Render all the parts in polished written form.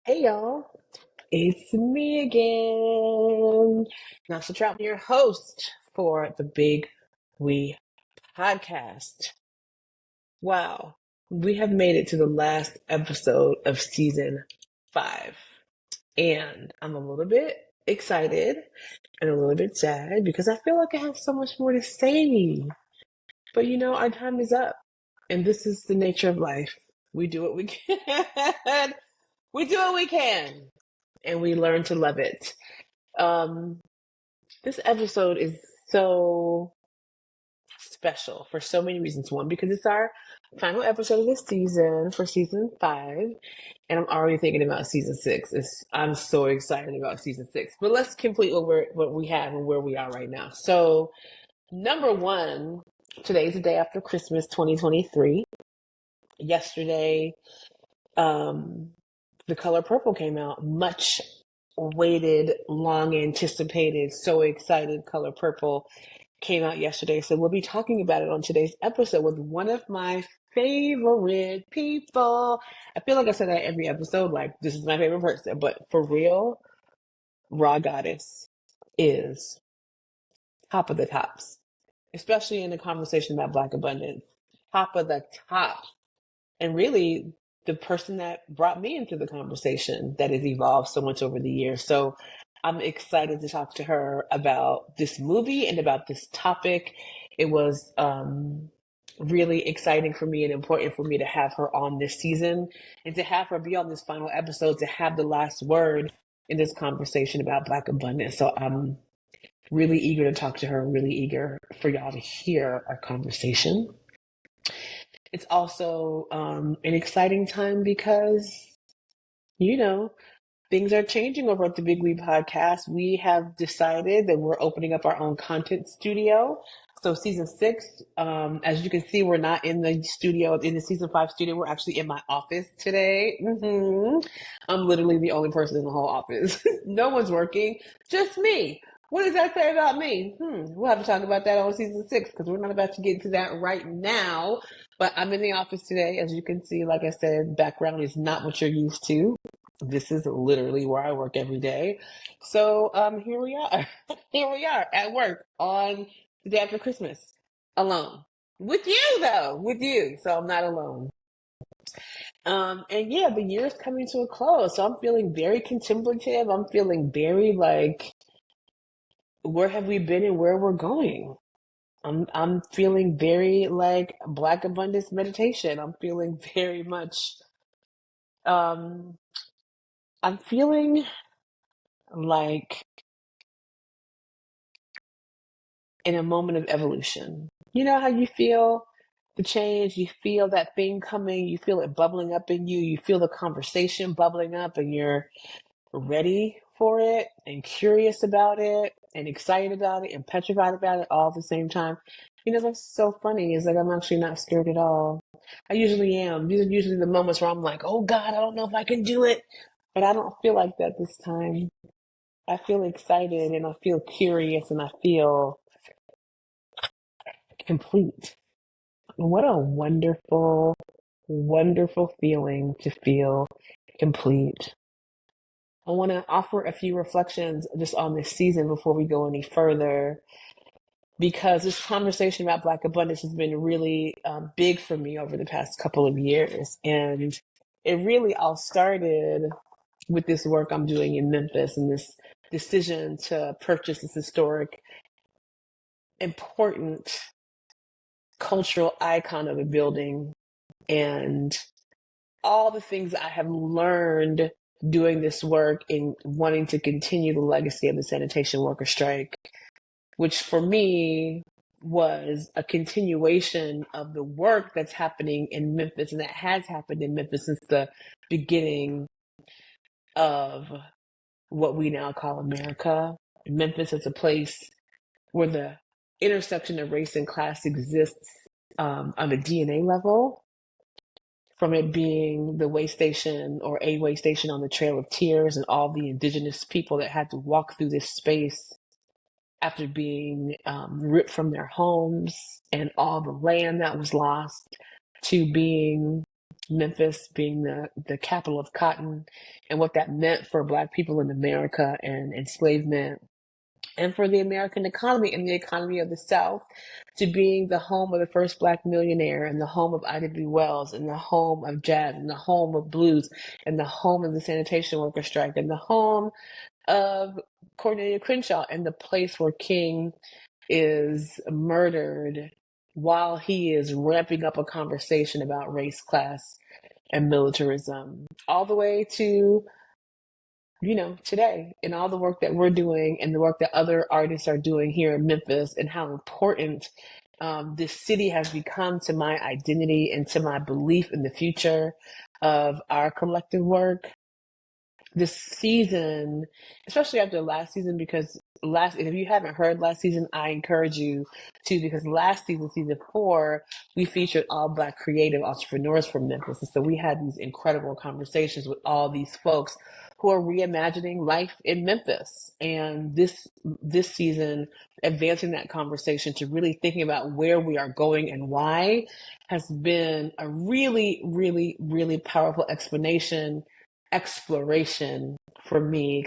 Hey y'all, it's me again. Anasa Trout, your host for the Big We podcast. Wow, we have made it to the last episode of season 5, and I'm a little bit excited and a little bit sad because I feel like I have so much more to say. But our time is up, and this is the nature of life. We do what we can. We do what we can, and we learn to love it. Um, this episode is so special for so many reasons. One, because it's our final episode of this season for season 5, and I'm already thinking about season 6. I'm so excited about season 6. But let's complete what we have and where we are right now. So, number one, today's the day after Christmas, 2023. Yesterday, um, The Color Purple came out. Much waited, long anticipated, so excited Color Purple came out yesterday. So we'll be talking about it on today's episode with one of my favorite people. I feel like I said that every episode, like this is my favorite person, but for real, Rha Goddess is top of the tops, especially in the conversation about Black abundance. Top of the top. And really, the person that brought me into the conversation that has evolved so much over the years. So I'm excited to talk to her about this movie and about this topic. It was really exciting for me and important for me to have her on this season and to have her be on this final episode, to have the last word in this conversation about Black abundance. So I'm really eager to talk to her, really eager for y'all to hear our conversation. It's also an exciting time because, you know, things are changing over at the Big We podcast. We have decided that we're opening up our own content studio. So season 6, as you can see, we're not in the studio, in the season 5 studio. We're actually in my office today. I'm literally the only person in the whole office. No one's working, just me. What does that say about me? We'll have to talk about that on season 6 because we're not about to get to that right now. But I'm in the office today. As you can see, like I said, background is not what you're used to. This is literally where I work every day. So here we are. Here we are at work on the day after Christmas, alone. With you though, with you. So I'm not alone. And yeah, the year is coming to a close. So I'm feeling very contemplative. I'm feeling very like, where have we been and where we're going? I'm feeling very like Black abundance meditation. I'm feeling very much um I'm feeling like in a moment of evolution. You know how you feel the change, you feel that thing coming, you feel it bubbling up in you, you feel the conversation bubbling up, and you're ready for it, and curious about it, and excited about it, and petrified about it all at the same time. That's so funny. It's like I'm actually not scared at all. I usually am. These are usually the moments where I'm like, oh God, I don't know if I can do it. But I don't feel like that this time. I feel excited and I feel curious and I feel complete. What a wonderful, wonderful feeling to feel complete. I want to offer a few reflections just on this season before we go any further, because this conversation about Black abundance has been really big for me over the past couple of years. And it really all started with this work I'm doing in Memphis and this decision to purchase this historic, important cultural icon of a building, and all the things I have learned doing this work and wanting to continue the legacy of the sanitation worker strike, which for me was a continuation of the work that's happening in Memphis and that has happened in Memphis since the beginning of what we now call America. Memphis is a place where the intersection of race and class exists on a DNA level, from it being the way station or a way station on the Trail of Tears and all the indigenous people that had to walk through this space after being ripped from their homes and all the land that was lost, to being Memphis being the capital of cotton and what that meant for Black people in America and enslavement and for the American economy and the economy of the South, to being the home of the first Black millionaire and the home of Ida B. Wells and the home of jazz and the home of blues and the home of the sanitation worker strike and the home of Cornelia Crenshaw and the place where King is murdered while he is ramping up a conversation about race, class, and militarism, all the way to, today, and all the work that we're doing and the work that other artists are doing here in Memphis, and how important this city has become to my identity and to my belief in the future of our collective work. This season, especially after last season, because and if you haven't heard last season, I encourage you to, because last season, season 4, we featured all Black creative entrepreneurs from Memphis. And so we had these incredible conversations with all these folks who are reimagining life in Memphis. And this season, advancing that conversation to really thinking about where we are going and why has been a really, really, really powerful exploration for me,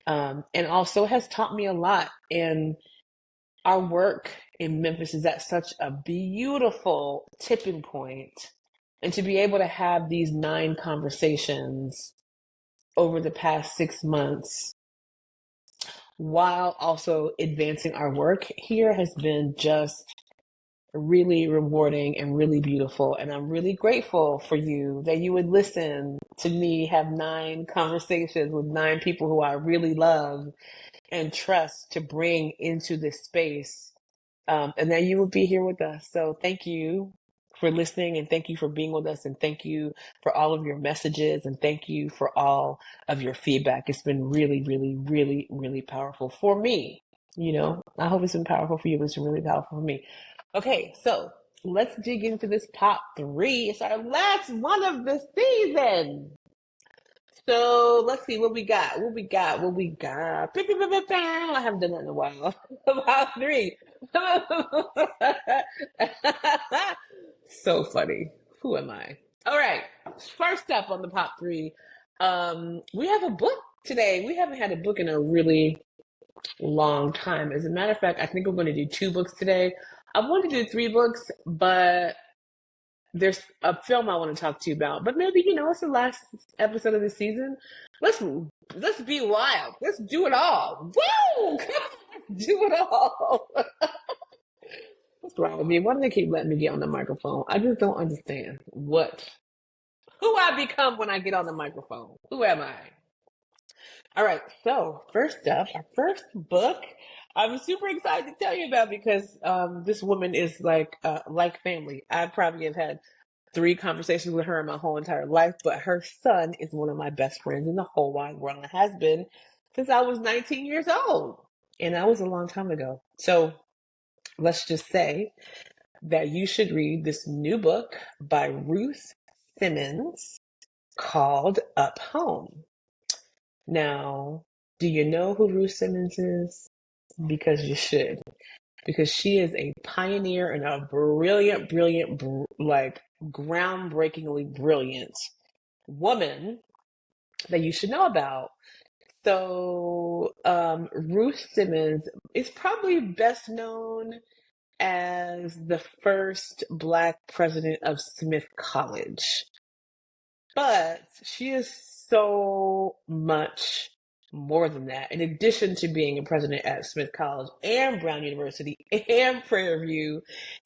and also has taught me a lot. And our work in Memphis is at such a beautiful tipping point. And to be able to have these 9 conversations over the past 6 months while also advancing our work here has been just really rewarding and really beautiful. And I'm really grateful for you that you would listen to me have 9 conversations with 9 people who I really love and trust to bring into this space. And that you will be here with us. So thank you for listening, and thank you for being with us, and thank you for all of your messages, and thank you for all of your feedback. It's been really, really, really, really powerful for me. I hope it's been powerful for you, but it's been really powerful for me. Okay, so let's dig into this top 3. It's our last one of the season. So let's see what we got. I haven't done that in a while. Top 3. So funny. Who am I? All right. First up on the top 3, we have a book today. We haven't had a book in a really long time. As a matter of fact, I think we're going to do 2 books today. I want to do 3 books, but there's a film I want to talk to you about. But maybe, it's the last episode of the season. Let's be wild. Let's do it all. Woo! Do it all. What's wrong with me? Why do they keep letting me get on the microphone? I just don't understand who I become when I get on the microphone. Who am I? All right, so first up, our first book, I'm super excited to tell you about, because this woman is like family. I probably have had 3 conversations with her in my whole entire life, but her son is one of my best friends in the whole wide world, and has been since I was 19 years old, and that was a long time ago. So let's just say that you should read this new book by Ruth Simmons called Up Home. Now, do you know who Ruth Simmons is? Because you should. Because she is a pioneer and a brilliant, groundbreakingly brilliant woman that you should know about. So, Ruth Simmons is probably best known as the first Black president of Smith College. But she is so much more than that. In addition to being a president at Smith College and Brown University and Prairie View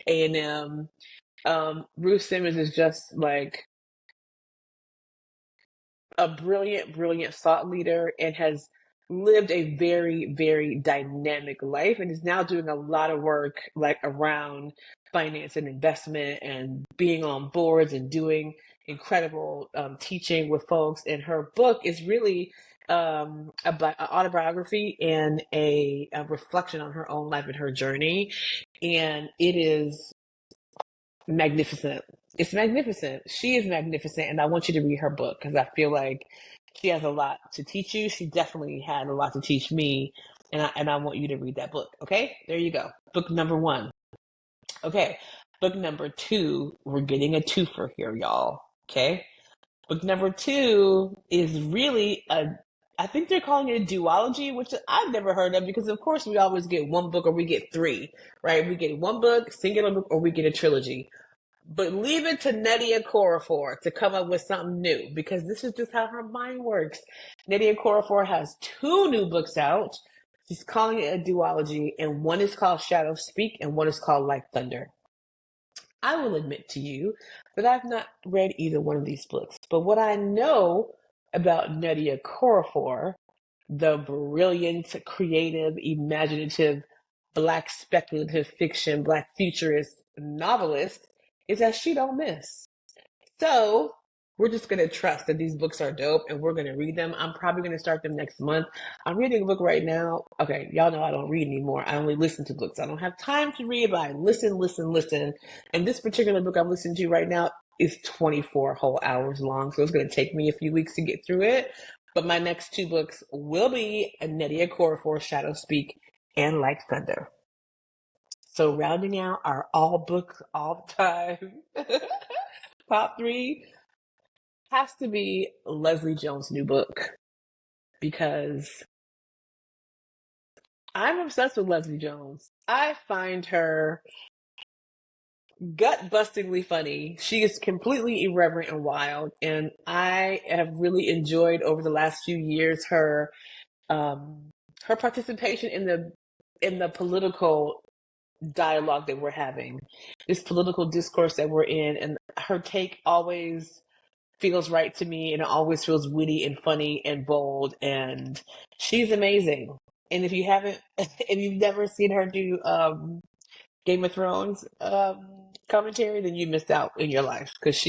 A&M, Ruth Simmons is just like a brilliant thought leader, and has lived a very, very dynamic life, and is now doing a lot of work like around finance and investment and being on boards and doing incredible teaching with folks. And her book is really an autobiography and a reflection on her own life and her journey. And it is magnificent. It's magnificent. She is magnificent, and I want you to read her book, because I feel like she has a lot to teach you. She definitely had a lot to teach me, and I want you to read that book. Okay, there you go. Book number 1. Okay, Book number two, we're getting a twofer here, y'all. Okay. Book number two is really I think they're calling it a duology, which I've never heard of because, of course, we always get one book or we get three, right? We get one book, singular book, or we get a trilogy. But leave it to Nnedi Okorafor to come up with something new because this is just how her mind works. Nnedi Okorafor has two new books out. She's calling it a duology, and one is called Shadow Speak, and one is called Like Thunder. I will admit to you that I've not read either one of these books, but what I know about Nnedi Okorafor, the brilliant, creative, imaginative, Black speculative fiction, Black futurist novelist, is that she don't miss. So we're just going to trust that these books are dope and we're going to read them. I'm probably going to start them next month. I'm reading a book right now. Okay, y'all know I don't read anymore. I only listen to books. I don't have time to read, but I listen. And this particular book I'm listening to right now is 24 whole hours long. So it's going to take me a few weeks to get through it. But my next two books will be Nnedi Okorafor, Shadow Speak, and Like Thunder. So rounding out our all books all time top three has to be Leslie Jones' new book because I'm obsessed with Leslie Jones. I find her gut bustingly funny. She is completely irreverent and wild, and I have really enjoyed over the last few years her participation in the political dialogue that we're having, this political discourse that we're in, and her take always feels right to me and it always feels witty and funny and bold, and she's amazing. And if you've never seen her do Game of Thrones commentary, then you missed out in your life because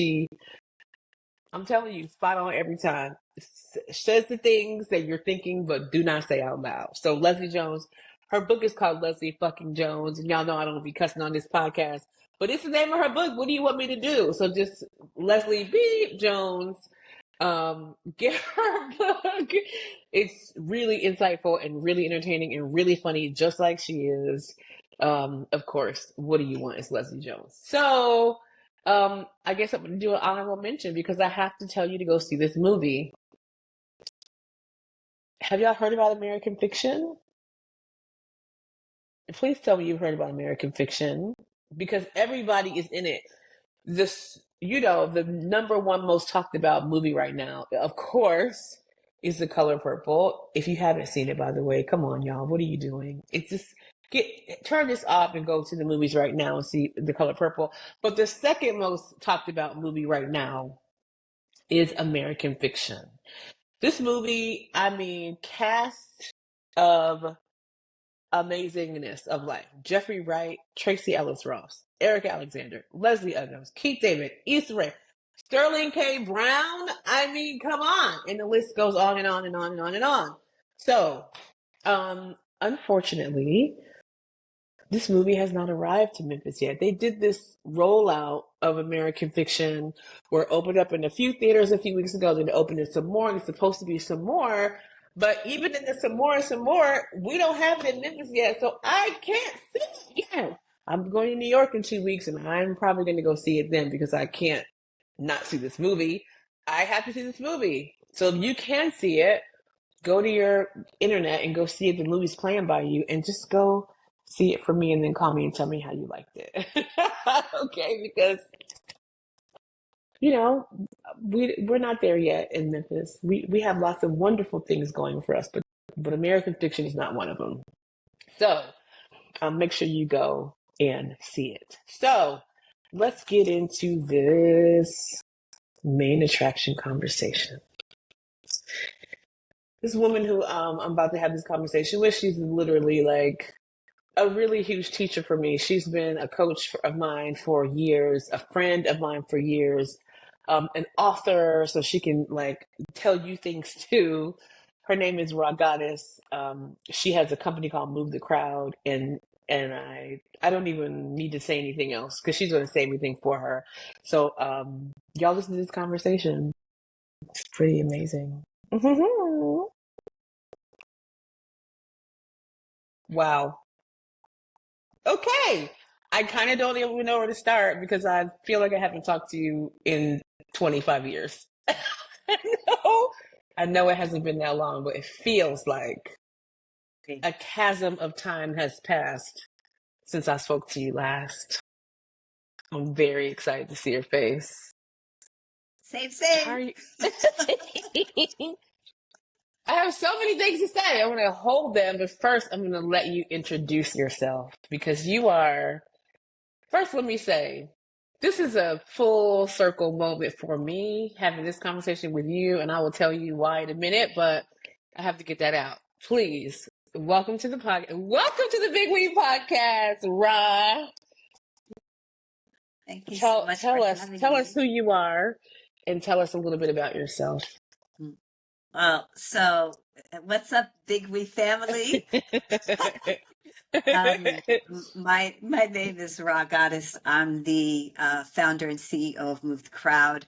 I'm telling you, spot on every time. Says the things that you're thinking, but do not say out loud. So Leslie Jones, her book is called Leslie fucking Jones, and y'all know I don't be cussing on this podcast, but it's the name of her book. What do you want me to do? So just Leslie B. Jones, get her book. It's really insightful and really entertaining and really funny, just like she is. Of course, what do you want? It's Leslie Jones. So I guess I'm going to do an honorable mention because I have to tell you to go see this movie. Have y'all heard about American Fiction? Please tell me you've heard about American Fiction because everybody is in it. This, the number one most talked about movie right now, of course, is The Color Purple. If you haven't seen it, by the way, come on, y'all. What are you doing? It's just turn this off and go to the movies right now and see The Color Purple. But the second most talked about movie right now is American Fiction. This movie, I mean, cast of amazingness of life. Jeffrey Wright, Tracy Ellis Ross, Eric Alexander, Leslie Uggams, Keith David, Issa Rae, Sterling K. Brown. I mean, come on. And the list goes on and on and on and on and on. So, unfortunately, this movie has not arrived to Memphis yet. They did this rollout of American Fiction where it opened up in a few theaters a few weeks ago, then it opened in some more, and it's supposed to be some more. But even in the some more, we don't have it in Memphis yet, so I can't see it yet. I'm going to New York in 2 weeks, and I'm probably going to go see it then because I can't not see this movie. I have to see this movie. So if you can see it, go to your internet and go see if the movie's playing by you, and just go see it for me and then call me and tell me how you liked it. Okay, because we're not there yet in Memphis. We have lots of wonderful things going for us, but American Fiction is not one of them. So make sure you go and see it. So let's get into this main attraction conversation. This woman who I'm about to have this conversation with, she's literally like a really huge teacher for me. She's been a coach of mine for years, a friend of mine for years, an author, so she can like tell you things too. Her name is Rha Goddess. She has a company called Move the Crowd, and I don't even need to say anything else because she's going to say everything for her. So y'all listen to this conversation. It's pretty amazing. Wow. Okay. I kind of don't even know where to start because I feel like I haven't talked to you in 25 years. I know it hasn't been that long, but it feels like a chasm of time has passed since I spoke to you last. I'm very excited to see your face. Same. How are you? I have so many things to say. I'm going to hold them, but first I'm going to let you introduce yourself because you are. First, let me say, this is a full circle moment for me having this conversation with you, and I will tell you why in a minute, but I have to get that out. Please, welcome to the podcast. Welcome to the Big We Podcast, Rha. Thank you so much for having me. Tell us who you are, and tell us a little bit about yourself. So what's up, Big We family? My name is Rha Goddess. I'm the founder and CEO of Move the Crowd.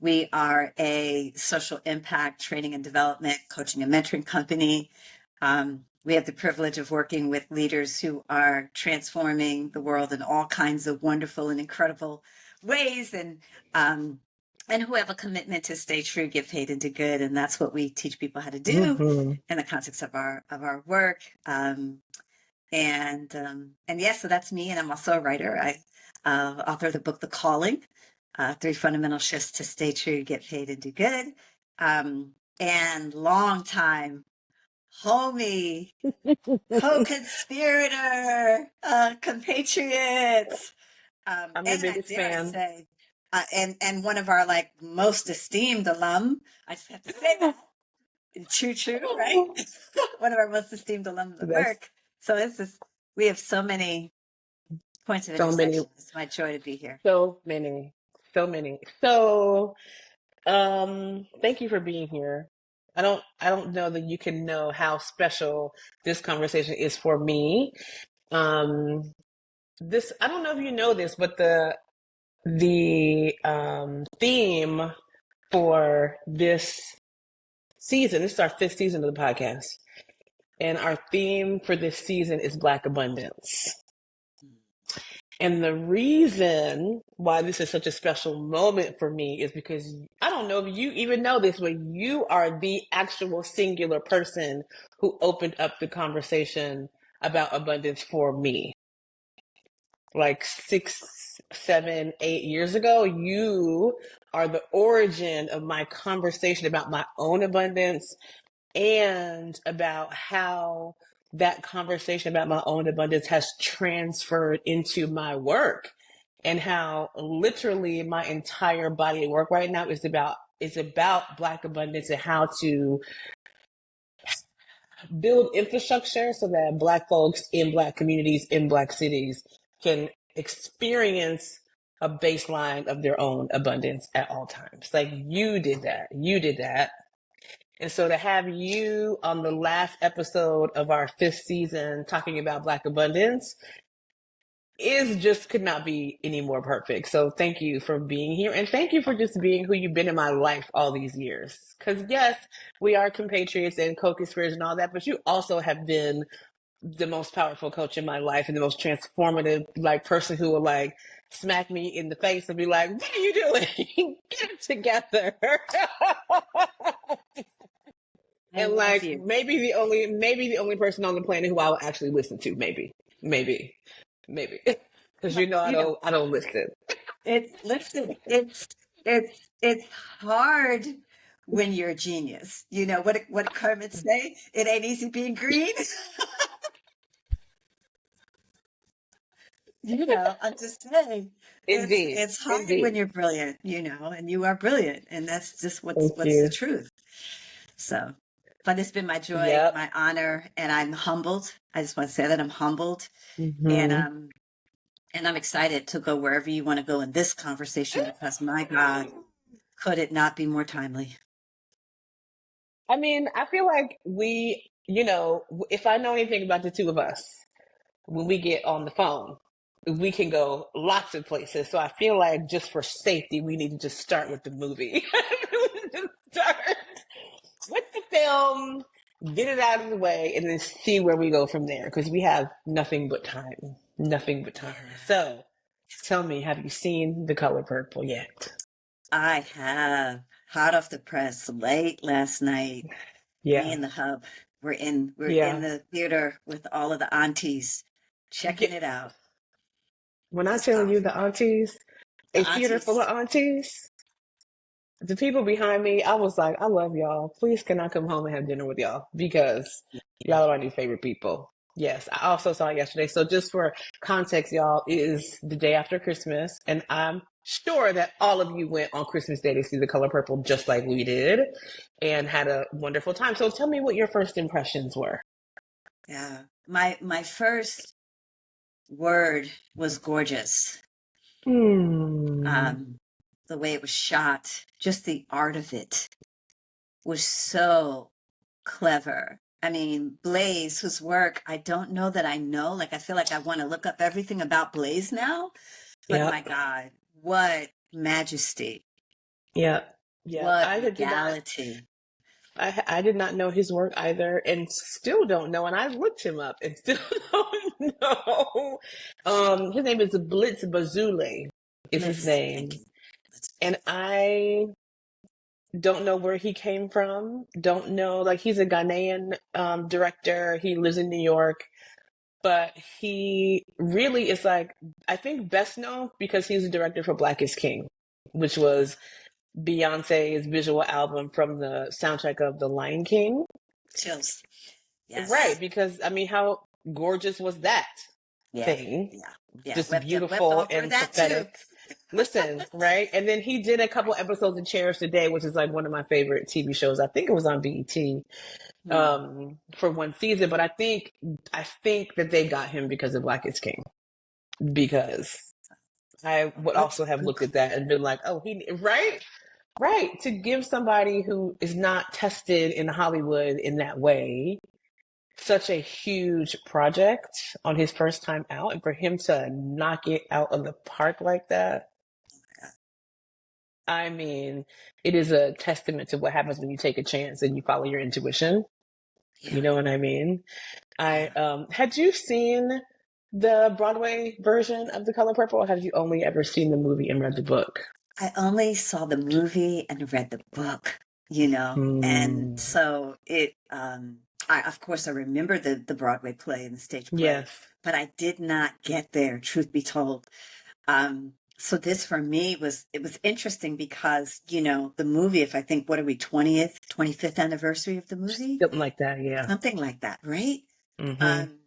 We are a social impact training and development, coaching and mentoring company. We have the privilege of working with leaders who are transforming the world in all kinds of wonderful and incredible ways, and who have a commitment to stay true, give paid, and do good. And that's what we teach people how to do in the context of our work. So that's me. And I'm also a writer. I author of the book, The Calling, 3 Fundamental Shifts to Stay True, Get Paid, and Do Good. And long time homie, co-conspirator, compatriots. I'm your biggest fan. Say, and one of our most esteemed alum. I just have to say that. True, right? One of our most esteemed alums at work. So we have so many points of intersection. It's my joy to be here. So many. So, thank you for being here. I don't know that you can know how special this conversation is for me. I don't know if you know this, but the theme for this season, this is our 5th season of the podcast, and our theme for this season is Black abundance. And the reason why this is such a special moment for me is because I don't know if you even know this, but you are the actual singular person who opened up the conversation about abundance for me. Like 6, 7, 8 years ago, you are the origin of my conversation about my own abundance and about how that conversation about my own abundance has transferred into my work, and how literally my entire body of work right now is about Black abundance and how to build infrastructure so that Black folks in Black communities in Black cities can experience a baseline of their own abundance at all times. Like you did that. And so to have you on the last episode of our 5th season talking about Black abundance could not be any more perfect. So thank you for being here, and thank you for just being who you've been in my life all these years. Because yes, we are compatriots and co-conspirators and all that, but you also have been the most powerful coach in my life and the most transformative person who will smack me in the face and be like, "What are you doing? Get it together." And maybe the only person on the planet who I will actually listen to, maybe, because I don't listen. It's hard when you're a genius. You know what Kermit say? It ain't easy being green. I'm just saying. Indeed. It's hard when you're brilliant, and you are brilliant, and that's just what's the truth. So. But it's been my joy, my honor, and I'm humbled. I just want to say that I'm humbled, and I'm excited to go wherever you want to go in this conversation, because my God, could it not be more timely? I mean, I feel like if I know anything about the two of us, when we get on the phone, we can go lots of places. So I feel like just for safety, we need to just start with the movie. Just start with the film. get it out of the way, and then see where we go from there because we have nothing but time. Nothing but time. Yeah, So tell me, have you seen The Color Purple yet? I have. Hot off the press, late last night. Me Yeah. and the hub. We're in Yeah. the theater with all of the aunties, checking Get, it out. when I It's tell you powerful. the aunties, The a theater full aunties. of aunties, the people behind me, I was like, I love y'all. Please can I come home and have dinner with y'all? Because Yeah. y'all are my new favorite people. Yes, I also saw it yesterday. So just for context, y'all, it is the day after Christmas, and I'm sure that all of you went on Christmas Day to see The Color Purple just like we did and had a wonderful time. So tell me what your first impressions were. Yeah. My first word was gorgeous. Hmm. Um, the way it was shot, just the art of it was so clever. I mean, Blaze, whose work I don't know that I know. Like, I feel like I want to look up everything about Blaze now. But my Yep. God, what majesty, Yep. Yep. what regality. I did not know his work either, and still don't know. And I've looked him up, and still don't know. His name is Blitz Bazule, is his Let's name, thank you. Let's and thank I don't know where he came from. Don't know, like he's a Ghanaian director. He lives in New York, but he really is like I think best known because he's the director for Black is King, which you. was Beyonce's visual album from the soundtrack of The Lion King. Chills. Right, Yes. because I mean, how gorgeous was that Yeah. thing? Yeah. Yeah. Just Wept beautiful all through and that too. prophetic. Listen, right? And then he did a couple episodes of Cherish the Day, which is like one of my favorite TV shows. I think it was on BET Hmm. for one season, but I think that they got him because of Black is King. Because I would Good, also have good. looked at that and been like, oh, he right? Right. To give somebody who is not tested in Hollywood in that way such a huge project on his first time out, and for him to knock it out of the park like that, I mean, it is a testament to what happens when you take a chance and you follow your intuition. You Yeah. know what I mean? I Yeah. had you seen the Broadway version of The Color Purple, or have you only ever seen the movie and read the book? I only saw the movie and read the book. And Hmm. so I, of course, I remember the Broadway play and the stage play, Yes. but I did not get there, truth be told. So this for me it was interesting because, the movie, if I think, what are we, 20th, 25th anniversary of the movie? Something like that, yeah. Something like that, right? Hmm. Um,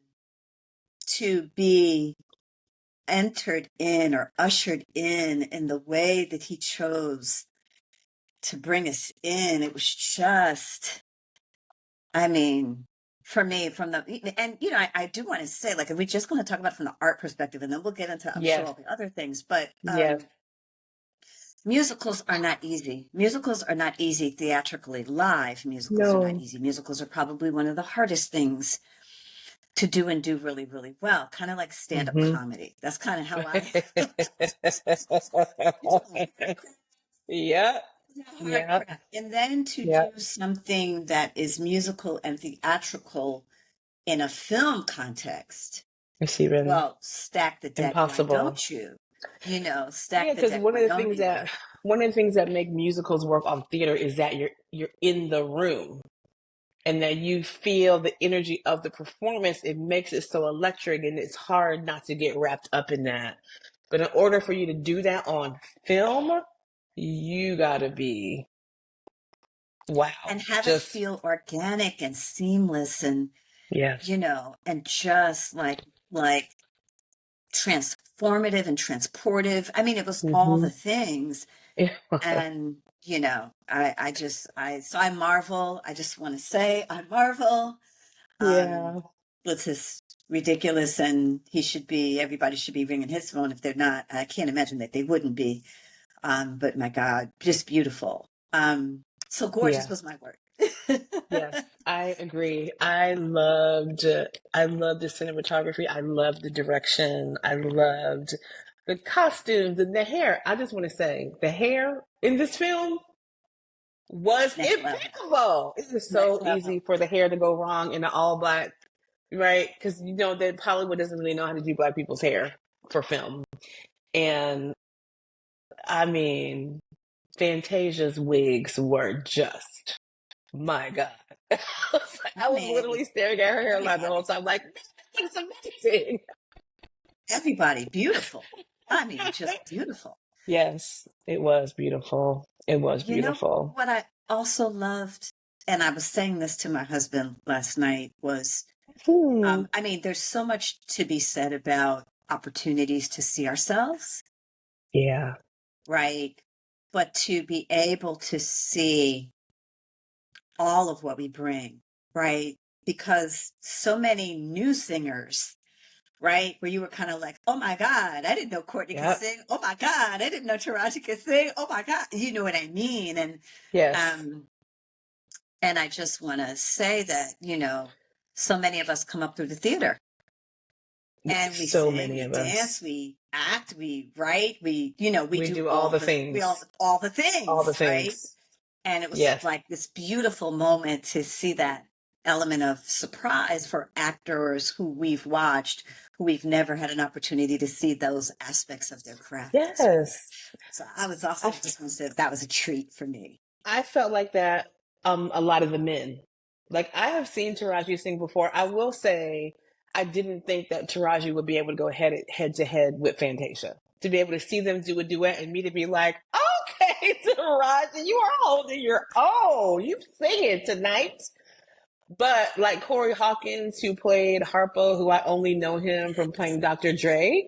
to be entered in or ushered in the way that he chose to bring us in, it was just, I mean, for me, and I do want to say, like, if we're just going to talk about it from the art perspective, and then we'll get into, I'm sure, Yes. all the other things, but Yes. musicals are not easy. Musicals are not easy theatrically. Live musicals are not No. easy. Musicals are probably one of the hardest things to do and do really, really well. Kind of like stand-up Hmm. comedy. That's kind of how I Yeah, hard yeah, craft. And then to yeah. do something that is musical and theatrical in a film context, It's even well, stack the deck, why impossible. don't you? Stack Yeah, the because deck, why don't you? one of the things that make musicals work on theater is that you're in the room and that you feel the energy of the performance. It makes it so electric, and it's hard not to get wrapped up in that. But in order for you to do that on film, you gotta be And wow. have it Just feel organic and seamless and, yes. and just like transformative and transportive. I mean, it was all Hmm. the things. And, so I marvel. I just want to say I marvel. Um, Yeah. with his ridiculous, and everybody should be ringing his phone if they're not. I can't imagine that they wouldn't be. But my God, just beautiful. So gorgeous Yeah. was my word. Yes, I agree. I loved the cinematography. I loved the direction. I loved the costumes and the hair. I just want to say the hair in this film, was Next level. impeccable. It was Next so level. easy for the hair to go wrong in the all black, right? Because you know that Hollywood doesn't really know how to do black people's hair for film. And I mean, Fantasia's wigs were just, my God. I I was mean, literally staring at her hairline the whole everybody, time, like, it's amazing. everybody beautiful. I mean, just beautiful. Yes, it was beautiful. It was You know beautiful. what I also loved, and I was saying this to my husband last night, was Hmm. I mean, there's so much to be said about opportunities to see ourselves, Yeah. right? But to be able to see all of what we bring, right? Because so many new singers, right? Where you were kind of like, oh my God, I didn't know Courtney could Yep. sing. Oh my God, I didn't know Taraji could sing. Oh my God, you know what I mean? Yes. Um, and I just want to say that, so many of us come up through the theater and we So sing, many we of dance, us. we act, we write, we We do do all the things. all the All the things, right? things. And it was Yes. like this beautiful moment to see that element of surprise for actors who we've watched, who we've never had an opportunity to see those aspects of their craft as well. Yes. So I was also I, just want to say that was a treat for me. I felt like that a lot of the men. Like I have seen Taraji sing before. I will say I didn't think that Taraji would be able to go head to head with Fantasia. To be able to see them do a duet and me to be like, okay, Taraji, you are holding your own. You singing tonight. But like Corey Hawkins, who played Harpo, who I only know him from playing Dr. Dre,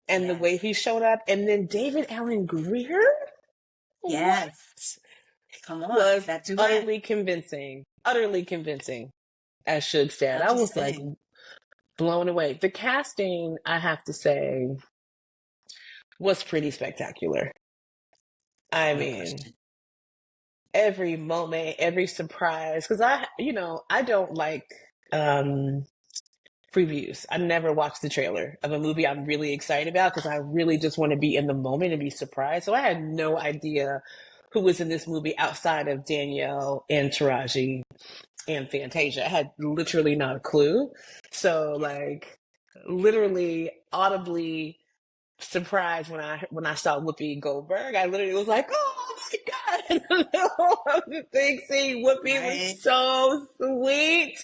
and the way Yes. he showed up, and then David Allen Greer, what Yes. Come on. was That duet. utterly convincing, as Suge said. I'm I just was like saying. blown away. The casting, I have to say, was pretty spectacular. I No mean, question. every moment, every surprise, because I don't like um previews. I never watch the trailer of a movie I'm really excited about because I really just want to be in the moment and be surprised. So I had no idea who was in this movie outside of Danielle and Taraji and Fantasia. I had literally not a clue. So Yeah. like literally audibly surprised when I saw Whoopi Goldberg. I literally was like, oh my God. The thing seeing Whoopi was Right. so sweet.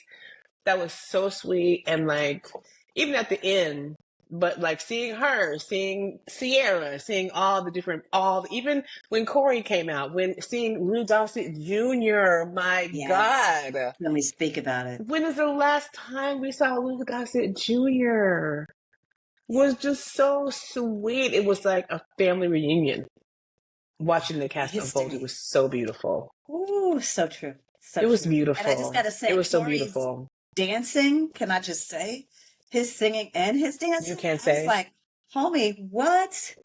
That was so sweet. And like, even at the end, but like seeing her, seeing Sierra, seeing all the different, even when Corey came out, when seeing Lou Gossett Jr., my Yes. God. When we speak about it. When is the last time we saw Lou Gossett Jr.? Was just so sweet. It was like a family reunion. Watching the cast unfold, it History. was so beautiful. Ooh, so true. So It was true. And I just got beautiful. to It say, was so Corey's beautiful. dancing, can I just say, his singing and his You dancing, can't I was say. like, homie, what?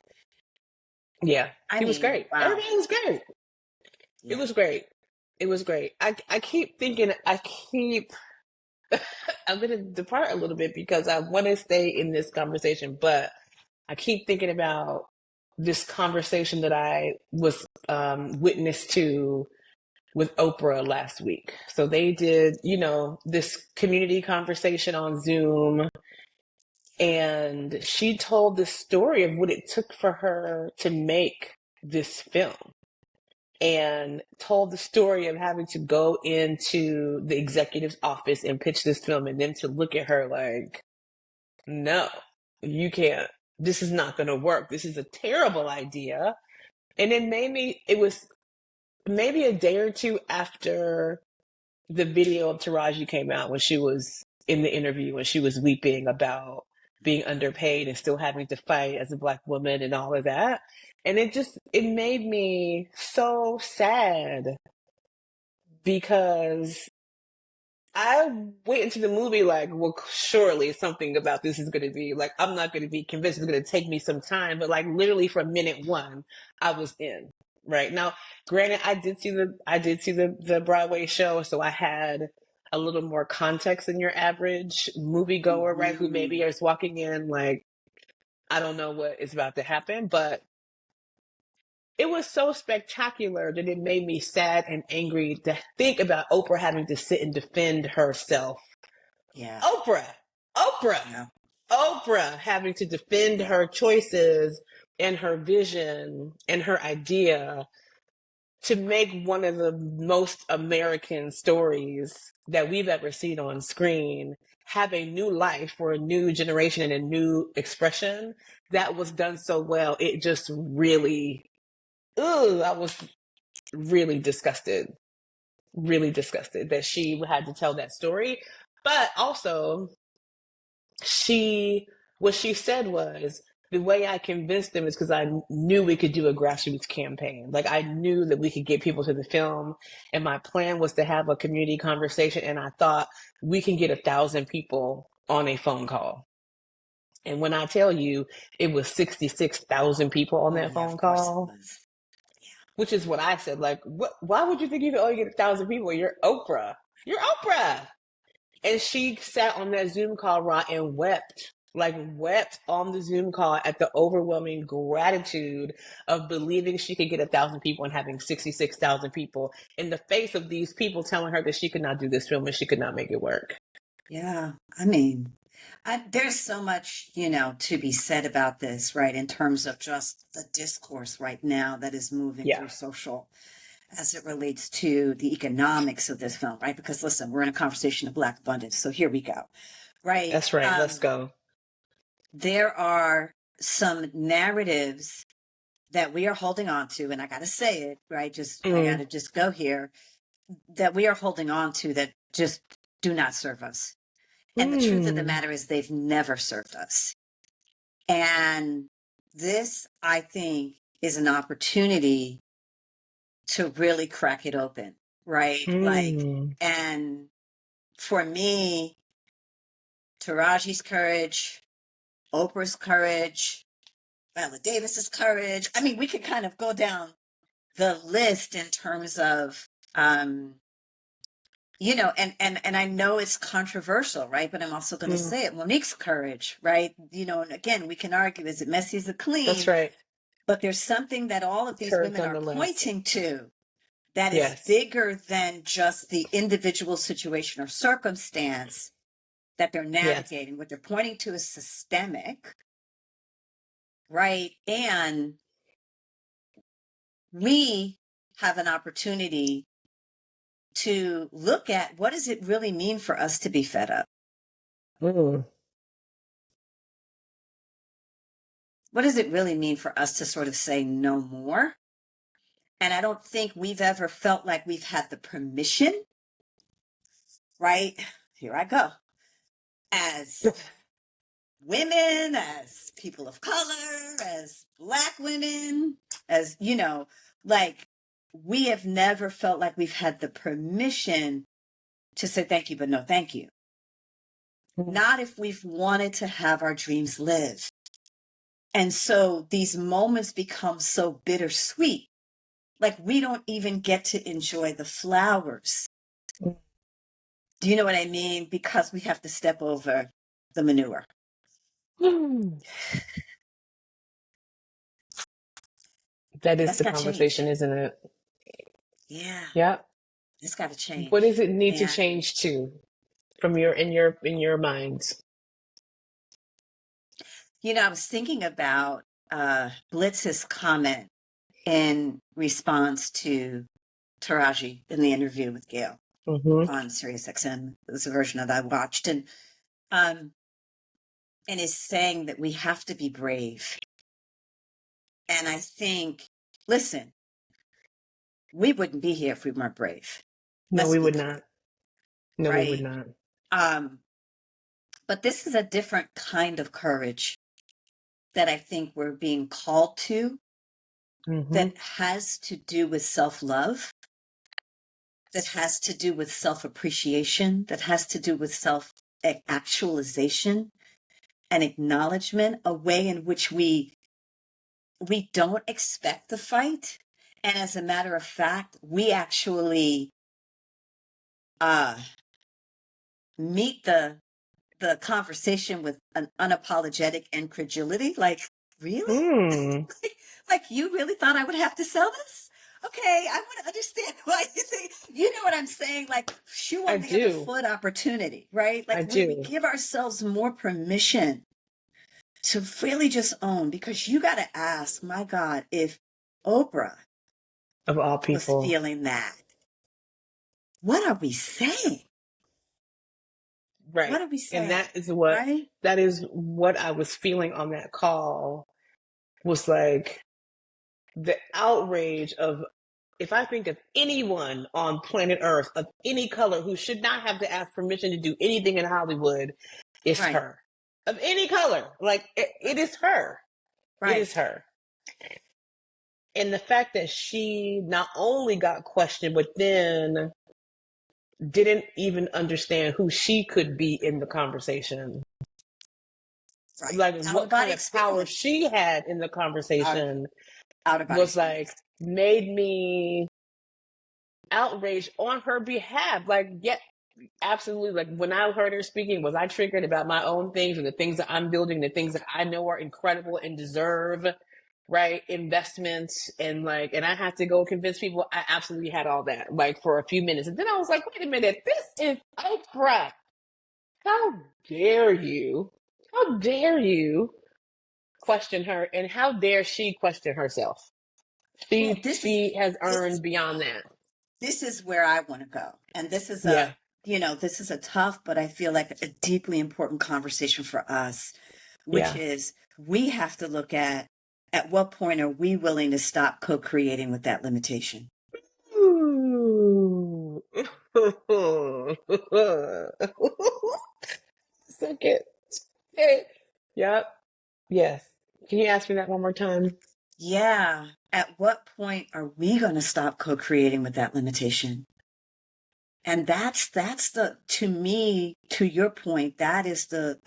Yeah, I he was mean, great. wow. Everybody was great. It Yeah. was great. It was great. I keep thinking, I'm going to depart a little bit because I want to stay in this conversation, but I keep thinking about this conversation that I was witness to with Oprah last week. So they did, this community conversation on Zoom, and she told the story of what it took for her to make this film and told the story of having to go into the executive's office and pitch this film and them to look at her like, no, you can't. This is not going to work. This is a terrible idea. And it was maybe a day or two after the video of Taraji came out when she was in the interview when she was weeping about being underpaid and still having to fight as a Black woman and all of that. And it made me so sad because I went into the movie like, well, surely something about this is going to be like, I'm not going to be convinced. It's going to take me some time, but like literally from minute one, I was in. Right now, granted, I did see the Broadway show, so I had a little more context than your average moviegoer, right? Who maybe Mhm. is walking in like, I don't know what is about to happen, but it was so spectacular that it made me sad and angry to think about Oprah having to sit and defend herself. Yeah. Oprah, Oprah, Yeah. Oprah having to defend Yeah. her choices and her vision and her idea to make one of the most American stories that we've ever seen on screen have a new life for a new generation and a new expression that was done so well. It just really, I was really disgusted that she had to tell that story. But also, what she said was, the way I convinced them is because I knew we could do a grassroots campaign. Like, I knew that we could get people to the film, and my plan was to have a community conversation. And I thought we can get 1,000 people on a phone call. And when I tell you, it was 66,000 people on Oh, that yeah, phone of course it call, was. which is what I said. Like, why would you think you could only get 1,000 people? You're Oprah. You're Oprah. And she sat on that Zoom call, Rha, and wept. Like, wept on the Zoom call at the overwhelming gratitude of believing she could get 1,000 people and having 66,000 people in the face of these people telling her that she could not do this film and she could not make it work. Yeah. I mean, there's so much, to be said about this, right? In terms of just the discourse right now that is moving Yeah, through social as it relates to the economics of this film, right? Because listen, we're in a conversation of Black abundance. So here we go, right? that's right. Let's go. There are some narratives that we are holding on to, and I got to say it, right? I got to just go here, that we are holding on to that just do not serve us. And the truth of the matter is they've never served us. And this, I think, is an opportunity to really crack it open, right? And for me, Taraji's courage, Oprah's courage, Viola Davis's courage. I mean, we could kind of go down the list in terms of, and I know it's controversial, right? But I'm also going to say it. Monique's courage, right? And again, we can argue, is it messy, is it clean? That's right. But there's something that all of these women are pointing to that is bigger than just the individual situation or circumstance that they're navigating. What they're pointing to is systemic, right? And we have an opportunity to look at, what does it really mean for us to be fed up? What does it really mean for us to sort of say no more? And I don't think we've ever felt like we've had the permission, right? Here I go. As women, as people of color, as Black women, as, we have never felt like we've had the permission to say thank you, but no thank you. Not if we've wanted to have our dreams live. And so these moments become so bittersweet. Like, we don't even get to enjoy the flowers. Do you know what I mean? Because we have to step over the manure. That is the conversation, isn't it? Yeah. Yep. It's got to change. What does it need to change to, from in your minds? I was thinking about Blitz's comment in response to Taraji in the interview with Gail on SiriusXM. It was a version that I watched, and is saying that we have to be brave. And I think, listen, we wouldn't be here if we weren't brave. No, we would not. No, right? We would not. But this is a different kind of courage that I think we're being called to, that has to do with self-love, that has to do with self-appreciation, that has to do with self-actualization and acknowledgement, a way in which we don't expect the fight. And as a matter of fact, we actually meet the conversation with an unapologetic incredulity. Like, really? Mm, Like you really thought I would have to sell this? Okay, I want to understand why you think, you know what I'm saying? Like shoe I on the other do. foot opportunity, right? I Like when we do. give ourselves more permission to really just own, because you got to ask, my God, if Oprah Of all was people. feeling that, what are we saying? Right. What are we And saying? Right? that is what I was feeling on that call was like the outrage of if I think of anyone on planet Earth of any color who should not have to ask permission to do anything in Hollywood, it's Right. her. Of any color. Like it is her. It Right. is her. And the fact that she not only got questioned, but then didn't even understand who she could be in the conversation. Right. Like Out of what kind body of power experience. she had in the Out, conversation out of body was like experience. made me outraged on her behalf. Like, yeah, absolutely. Like when I heard her speaking, was I triggered about my own things and the things that I'm building, the things that I know are incredible and deserve, right? Investments and I had to go convince people. I absolutely had all that, like for a few minutes. And then I was like, wait a minute, this is Oprah. How dare you? How dare you question her? And how dare she question herself? Well, She has this earned beyond that. this is where I want to go. And this is Yeah. this is a tough, but I feel like a deeply important conversation for us, which Yeah. is we have to look at what point are we willing to stop co-creating with that limitation? Ooh. Second. Hey. Yep. Yes. Can you ask me that one more time? Yeah. At what point are we going to stop co-creating with that limitation? And that's the, to me, to your point, that is the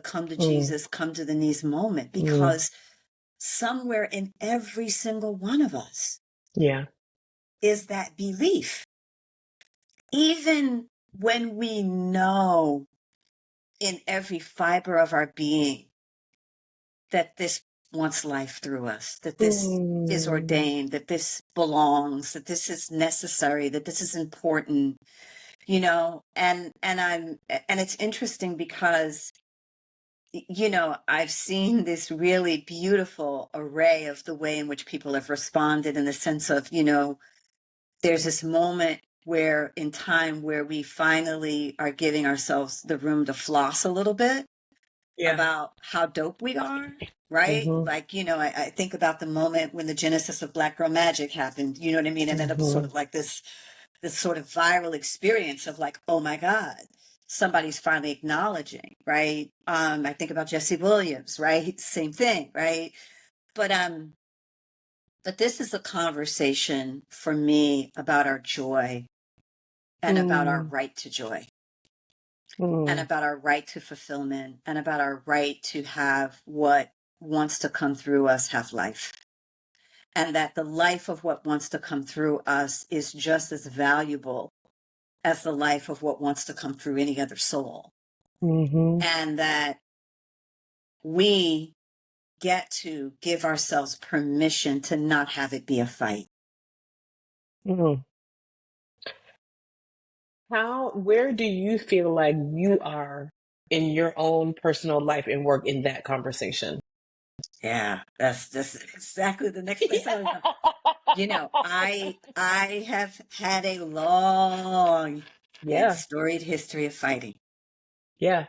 come to Mm, Jesus, come to the knees moment, mm, because somewhere in every single one of us yeah. is that belief. Even when we know in every fiber of our being that this wants life through us, that this is Mm, ordained, that this belongs, that this is necessary, that this is important, and it's interesting because I've seen this really beautiful array of the way in which people have responded, in the sense of there's this moment where in time where we finally are giving ourselves the room to floss a little bit yeah. about how dope we are, right? Mm-hmm. Like, I think about the moment when the genesis of Black Girl Magic happened, you know what I mean? And then it was sort Mm-hmm. of like this sort of viral experience of like, oh my God, somebody's finally acknowledging, right? I think about Jesse Williams, right? Same thing, right? But this is a conversation for me about our joy and about our Mm, right to joy and mm, about our right to fulfillment and about our right to have what wants to come through us have life. And that the life of what wants to come through us is just as valuable as the life of what wants to come through any other soul. mm-hmm. And that we get to give ourselves permission to not have it be a fight. Mm. Where do you feel like you are in your own personal life and work in that conversation? Yeah, that's exactly the next place I was going. I have had a long and Yeah. storied history of Yeah.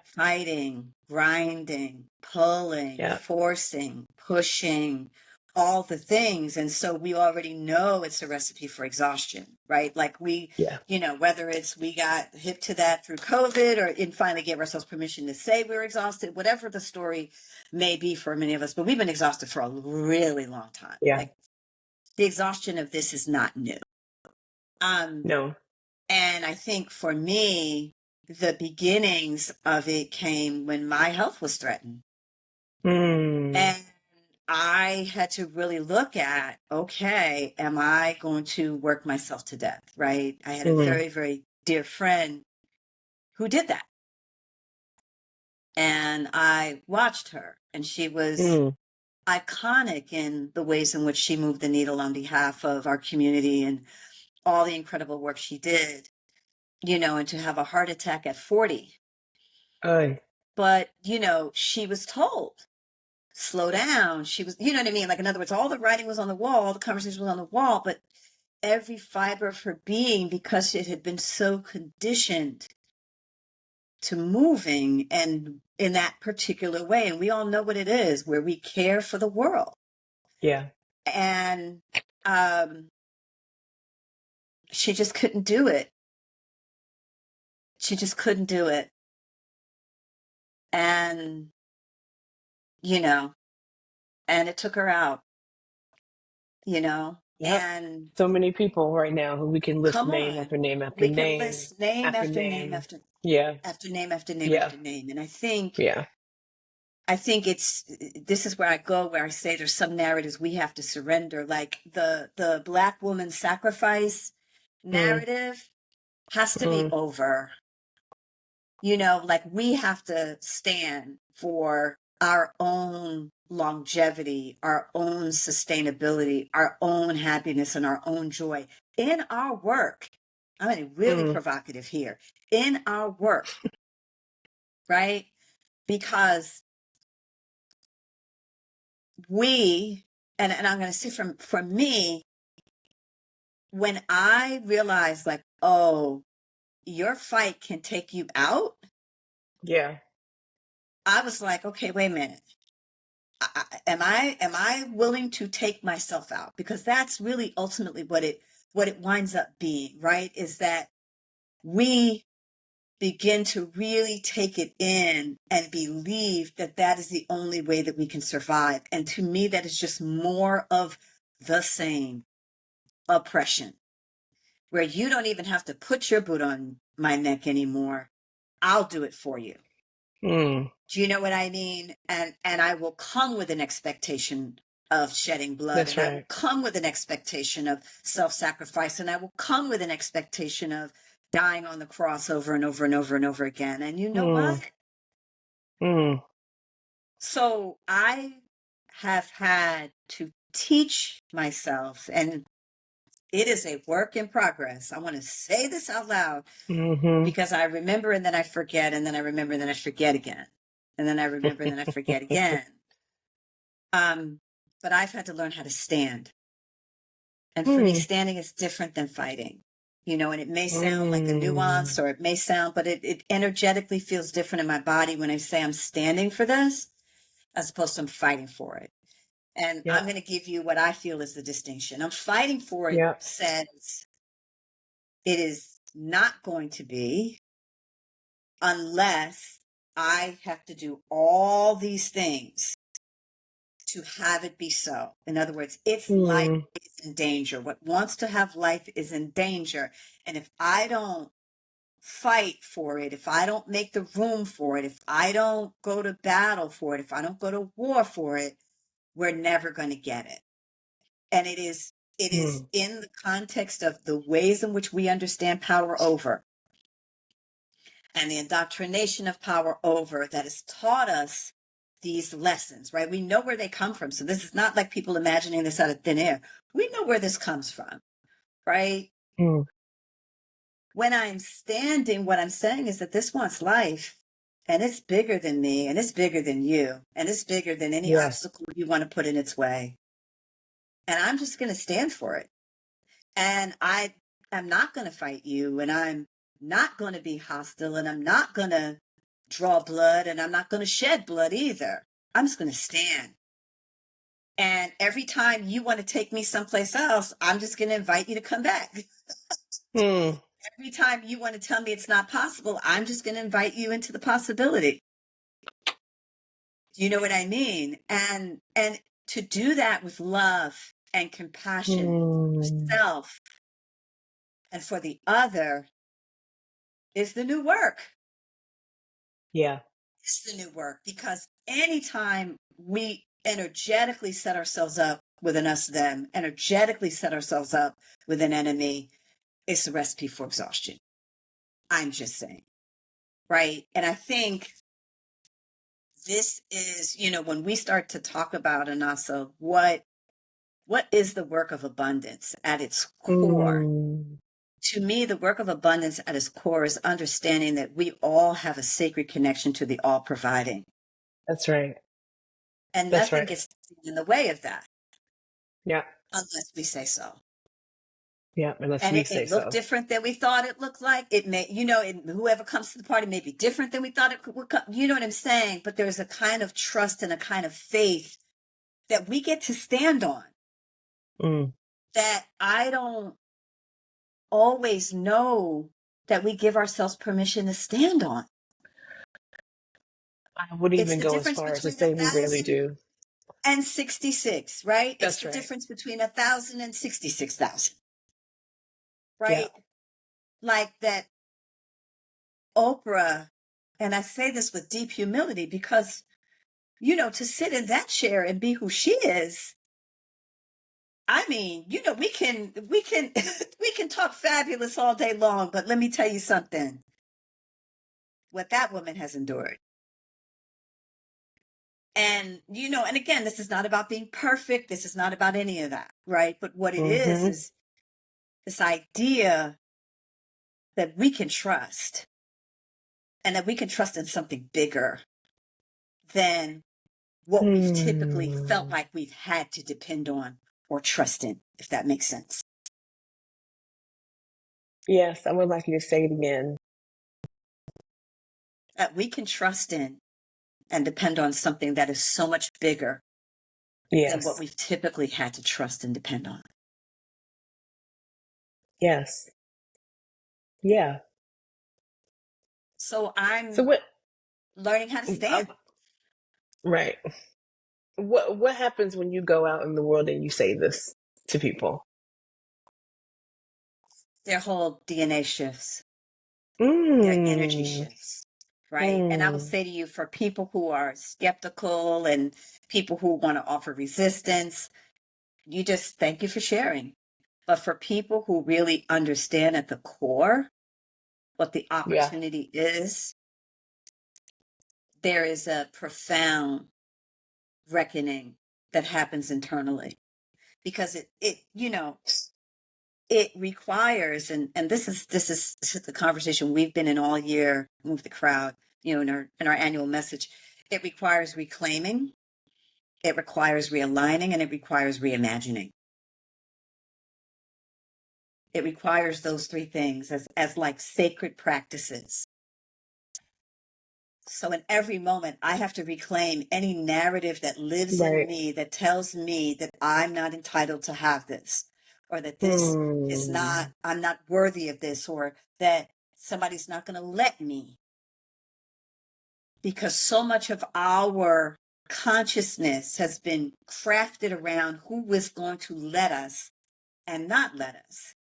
grinding, pulling, Yeah. forcing, pushing, all the things. And so we already know it's a recipe for exhaustion, right? Like Yeah. whether it's we got hip to that through COVID, or in finally gave ourselves permission to say we were exhausted, whatever the story may be for many of us, but we've been exhausted for a really long time. Yeah. Like the exhaustion of this is not new. Um, No. and I think for me, the beginnings of it came when my health was threatened. Mm. And I had to really look at, okay, am I going to work myself to death? Right. I had a Mm. very, very dear friend who did that. And I watched her, and she was Mm. iconic in the ways in which she moved the needle on behalf of our community and all the incredible work she did, and to have a heart attack at 40. Ay. But, she was told, slow down. She was, you know what I mean? Like, in other words, all the writing was on the wall, all the conversation was on the wall, but every fiber of her being, because it had been so conditioned to moving and in that particular way. And we all know what it is, where we care for the world. Yeah. And she just couldn't do it. She just couldn't do it. And, and it took her out, Yep. and So many people right now who we can list come name on, after name after we can name list name after after name name. after Yeah. after name after name Yeah. after name. And I think Yeah. this is where I go, where I say there's some narratives we have to surrender, like the Black woman sacrifice narrative has to be over. Like, we have to stand for our own longevity, our own sustainability, our own happiness, and our own joy in our work. I mean, really provocative here, in our work, right? Because we, and I'm going to say for me, when I realized, like, oh, your fight can take you out, Yeah. I was like, okay, wait a minute. Am I willing to take myself out? Because that's really ultimately what it winds up being, right? Is that we begin to really take it in and believe that that is the only way that we can survive. And to me, that is just more of the same oppression, where you don't even have to put your boot on my neck anymore. I'll do it for you. Do you know what I mean? And I will come with an expectation of shedding blood. That's and right. I will come with an expectation of self-sacrifice. And I will come with an expectation of dying on the cross over and over and over and over again. And you know what? So I have had to teach myself, and it is a work in progress. I want to say this out loud because I remember and then I forget, and then I remember and then I forget again. And then I remember and then I forget again. But I've had to learn how to stand. And for me, standing is different than fighting. And it may sound like a nuance, or it may sound, but it energetically feels different in my body when I say I'm standing for this, as opposed to I'm fighting for it. And I'm going to give you what I feel is the distinction. I'm fighting for it says it is not going to be unless I have to do all these things to have it be so. In other words, its life is in danger. What wants to have life is in danger. And if I don't fight for it, if I don't make the room for it, if I don't go to battle for it, if I don't go to war for it, we're never going to get it. And it is in the context of the ways in which we understand power over and the indoctrination of power over that has taught us these lessons, right? We know where they come from. So this is not like people imagining this out of thin air. We know where this comes from, right? When I'm standing, what I'm saying is that this wants life, and it's bigger than me, and it's bigger than you, and it's bigger than any obstacle you want to put in its way. And I'm just going to stand for it. And I am not going to fight you, and I'm not going to be hostile, and I'm not going to draw blood, and I'm not going to shed blood either. I'm just going to stand. And every time you want to take me someplace else, I'm just going to invite you to come back. Every time you want to tell me it's not possible, I'm just going to invite you into the possibility. You know what I mean? And to do that with love and compassion for yourself and for the other is the new work. Yeah. It's the new work, because anytime we energetically set ourselves up with an us them, energetically set ourselves up with an enemy, it's a recipe for exhaustion. I'm just saying. Right. And I think this is, when we start to talk about Anasa, what is the work of abundance at its core? Mm, To me, the work of abundance at its core is understanding that we all have a sacred connection to the all providing. that's right. And That's nothing right. gets in the way of that Yeah. unless we say so. Yeah. Unless And we it may say look so. different than we thought it looked like. It may, whoever comes to the party may be different than we thought it would come. You know what I'm saying? But there's a kind of trust and a kind of faith that we get to stand on Mm. that I don't always know that we give ourselves permission to stand on. I would It's even the go as difference far as to between say we rarely 1,000 do. and 66, right? It's That's the right. difference between 1,000 and 66,000, Yeah. right? Like that Oprah, and I say this with deep humility because, to sit in that chair and be who she is, I mean, we can we can talk fabulous all day long, but let me tell you something. What that woman has endured. And, and again, this is not about being perfect. This is not about any of that, right? But what it Mm-hmm. is this idea that we can trust and that we can trust in something bigger than what we've typically felt Hmm. like we've had to depend on or trust in, if that makes sense. Yes, I would like you to say it again. That we can trust in and depend on something that is so much bigger than what Yes. we've typically had to trust and depend on. Yes. Yeah. So So I'm what? learning how to stand. Right. What happens when you go out in the world and you say this to people? Their whole DNA shifts, their energy Mm. shifts, right? And I will Mm. say to you, for people who are skeptical and people who want to offer resistance, you just thank you for sharing. But for people who really understand at the core what the Yeah. opportunity is, there is a profound reckoning that happens internally because it requires, and this is the conversation we've been in all year, Move the Crowd, in our annual message. It requires reclaiming, it requires realigning, and it requires reimagining. It requires those three things as like sacred practices. So in every moment, I have to reclaim any narrative that lives in Right. me that tells me that I'm not entitled to have this, or that this is Hmm. not, I'm not worthy of this, or that somebody's not going to let me. Because so much of our consciousness has been crafted around who is going to let us and not let us,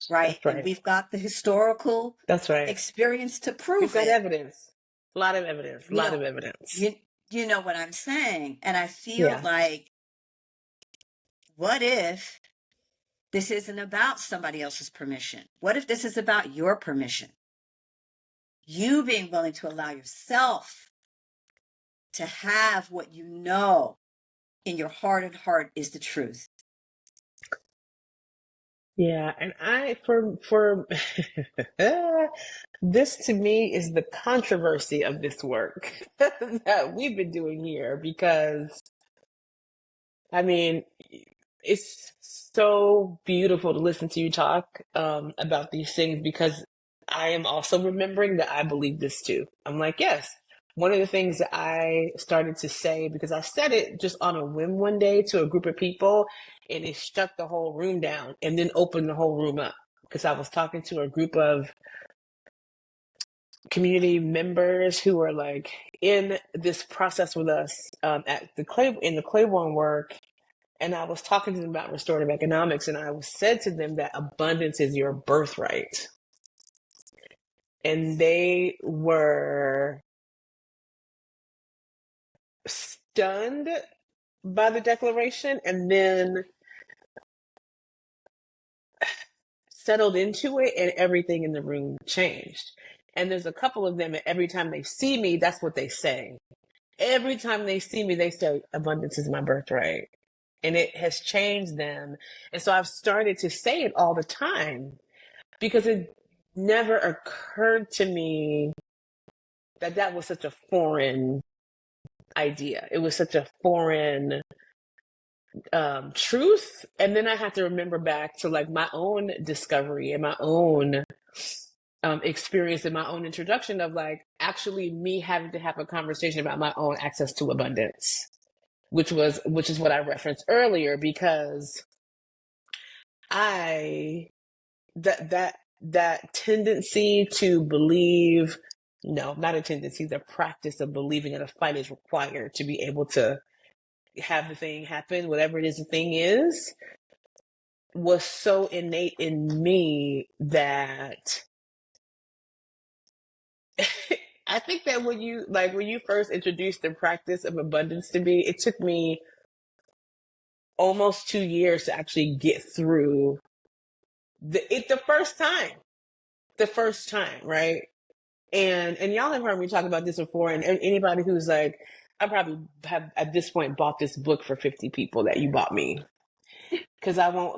right? That's And right. we've got the historical That's right. experience to We've prove got it. evidence. A lot of evidence. A You lot know, of evidence. you know what I'm saying? And I feel Yeah. like, what if this isn't about somebody else's permission? What if this is about your permission? You being willing to allow yourself to have what you know in your heart and heart is the truth. Yeah. And for this to me is the controversy of this work that we've been doing here because I mean, it's so beautiful to listen to you talk about these things because I am also remembering that I believe this too. I'm like, yes. One of the things that I started to say, because I said it just on a whim one day to a group of people, and it shut the whole room down and then opened the whole room up. Because I was talking to a group of community members who were like in this process with us at the Claiborne work, and I was talking to them about restorative economics, and I said to them that abundance is your birthright. And they were stunned by the declaration and then settled into it, and everything in the room changed. And there's a couple of them, and every time they see me, that's what they say. every time they see me, they say, abundance is my birthright. And it has changed them. And so I've started to say it all the time because it never occurred to me that that was such a foreign idea. It was such a foreign truth. And then I have to remember back to like my own discovery and my own experience and my own introduction of like actually me having to have a conversation about my own access to abundance, which is what I referenced earlier, because I that tendency to believe, no, not a tendency, the practice of believing that a fight is required to be able to have the thing happen, whatever it is the thing is, was so innate in me that I think that when you first introduced the practice of abundance to me, it took me almost 2 years to actually get through the first time, right? And y'all have heard me talk about this before, and anybody who's like, I probably have at this point bought this book for 50 people that you bought me. Because I don't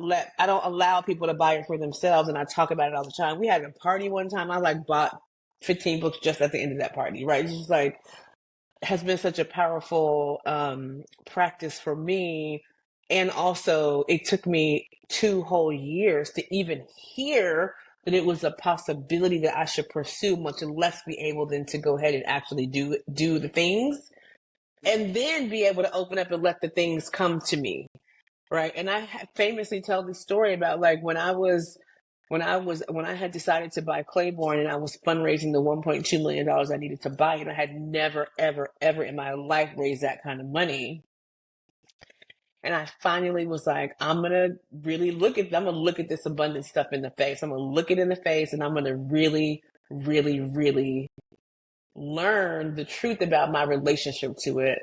allow people to buy it for themselves, and I talk about it all the time. We had a party one time, I like bought 15 books just at the end of that party, right? It's just like, has been such a powerful practice for me. And also, it took me 2 whole years to even hear that it was a possibility that I should pursue, much less be able then to go ahead and actually do the things, and then be able to open up and let the things come to me, right? And I famously tell this story about like when I had decided to buy Claiborne and I was fundraising the $1.2 million I needed to buy it. I had never, ever, ever in my life raised that kind of money. And I finally was like, I'm going to look at this abundance stuff in the face. I'm going to look it in the face, and I'm going to really, really, really learn the truth about my relationship to it.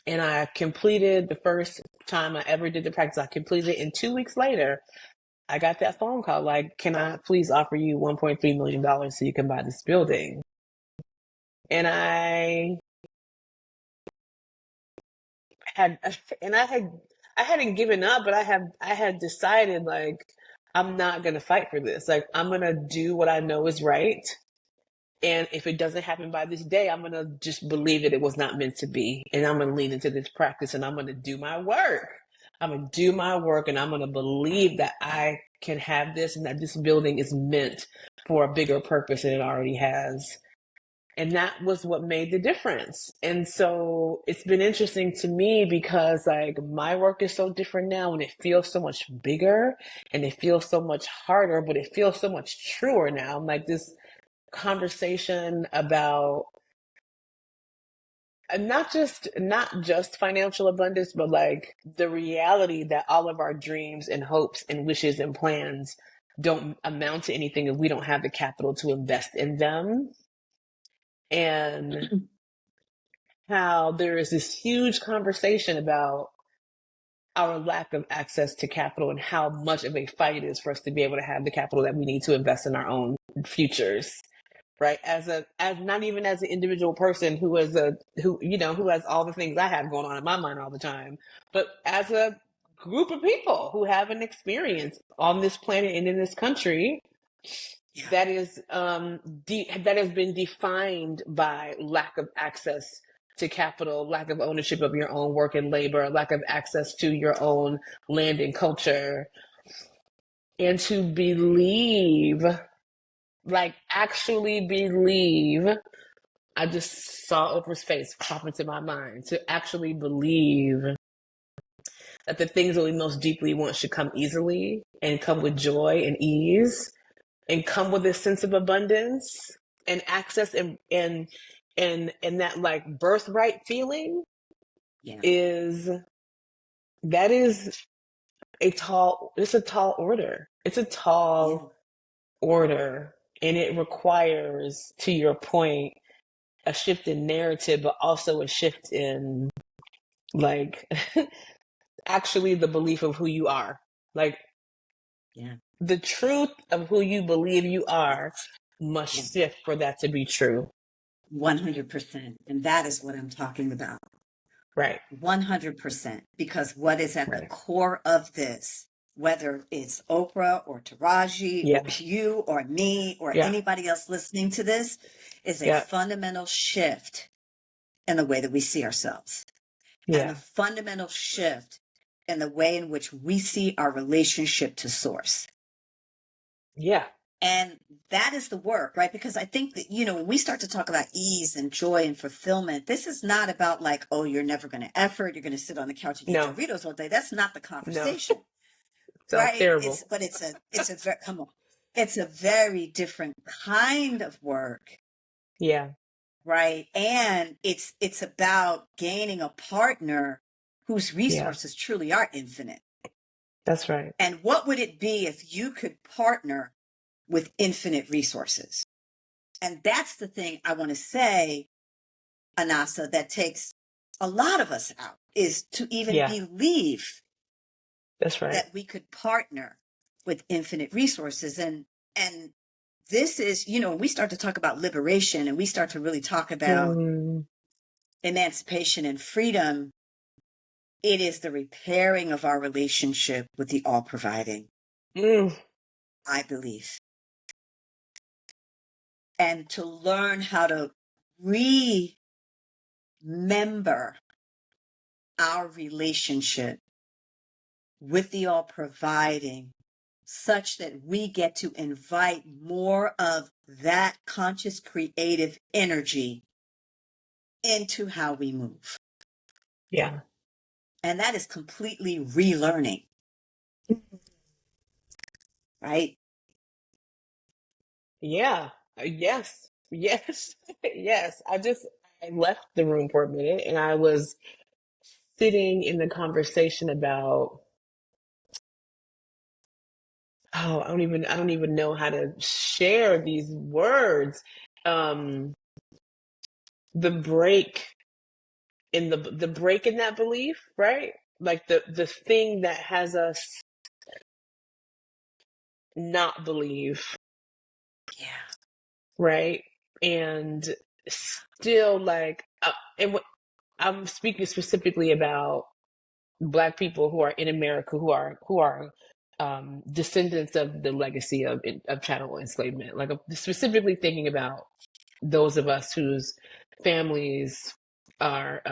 And I completed the first time I ever did the practice. I completed it, and 2 weeks later, I got that phone call like, can I please offer you $1.3 million so you can buy this building? And I hadn't given up, but I had decided like, I'm not going to fight for this. Like, I'm going to do what I know is right. And if it doesn't happen by this day, I'm going to just believe that it was not meant to be. And I'm going to lean into this practice, and I'm going to do my work. I'm going to do my work, and I'm going to believe that I can have this and that this building is meant for a bigger purpose than it already has. And that was what made the difference. And so it's been interesting to me because like my work is so different now, and it feels so much bigger and it feels so much harder, but it feels so much truer now. I'm like this conversation about not just financial abundance, but like the reality that all of our dreams and hopes and wishes and plans don't amount to anything if we don't have the capital to invest in them. And how there is this huge conversation about our lack of access to capital and how much of a fight it is for us to be able to have the capital that we need to invest in our own futures. Right. As not even as an individual person who has all the things I have going on in my mind all the time, but as a group of people who have an experience on this planet and in this country that is that has been defined by lack of access to capital, lack of ownership of your own work and labor, lack of access to your own land and culture, and to believe, like actually believe. I just saw Oprah's face pop into my mind, to actually believe that the things that we most deeply want should come easily and come with joy and ease and come with a sense of abundance and access and that like birthright feeling is a tall order. It's a tall order, and it requires, to your point, a shift in narrative, but also a shift in like actually the belief of who you are. Like the truth of who you believe you are must shift for that to be true. 100%. And that is what I'm talking about. Right. 100%. Because what is at the Right. core of this, whether it's Oprah or Taraji Yeah. or you or me or Yeah. anybody else listening to this, is a Yeah. fundamental shift in the way that we see ourselves and the Yeah. fundamental shift in the way in which we see our relationship to source. Yeah. And that is the work, right? Because I think that, when we start to talk about ease and joy and fulfillment, this is not about like, oh, you're never going to effort. You're going to sit on the couch and eat No. Doritos all day. That's not the No. conversation, Sounds right? terrible. Come on. It's a very different kind of work, Yeah. right? And it's about gaining a partner whose Yeah. resources truly are infinite. That's right. And what would it be if you could partner with infinite resources? And that's the thing I want to say, Anasa, that takes a lot of us out, is to even Yeah. believe That's right. that we could partner with infinite resources. And this is, when we start to talk about liberation and we start to really talk about emancipation and freedom, it is the repairing of our relationship with the all providing, I believe. And to learn how to remember our relationship with the all providing, such that we get to invite more of that conscious creative energy into how we move. Yeah. And that is completely relearning, right? Yeah. Yes. Yes. Yes. I left the room for a minute and I was sitting in the conversation about, I don't even know how to share these words. Um, the break the break in that belief, right? Like the thing that has us not believe, Yeah. right? And still like, I'm speaking specifically about Black people who are in America who are descendants of the legacy of chattel enslavement. Like, I'm specifically thinking about those of us whose families are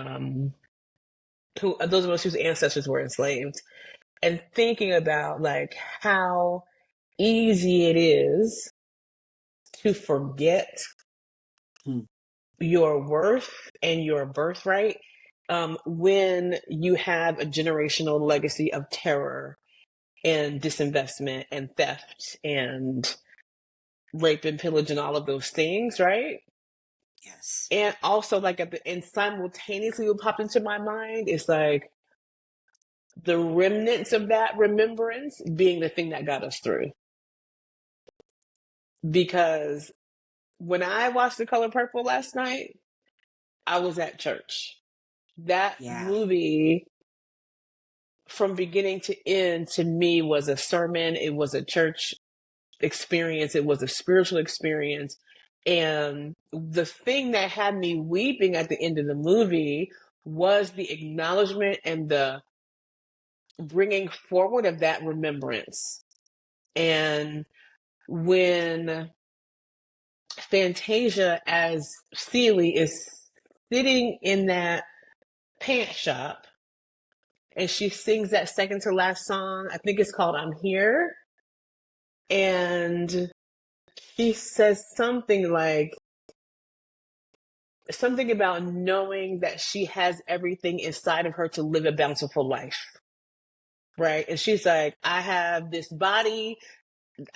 who those of us whose ancestors were enslaved, and thinking about like how easy it is to forget your worth and your birthright when you have a generational legacy of terror and disinvestment and theft and rape and pillage and all of those things, right? Yes. And also, like, and simultaneously, what popped into my mind is like the remnants of that remembrance being the thing that got us through. Because when I watched The Color Purple last night, I was at church. That Yeah. movie, from beginning to end, to me was a sermon. It was a church experience. It was a spiritual experience. And the thing that had me weeping at the end of the movie was the acknowledgement and the bringing forward of that remembrance. And when Fantasia as Celie is sitting in that pant shop and she sings that second to last song, I think it's called I'm Here. And she says something about knowing that she has everything inside of her to live a bountiful life. Right. And she's like, I have this body.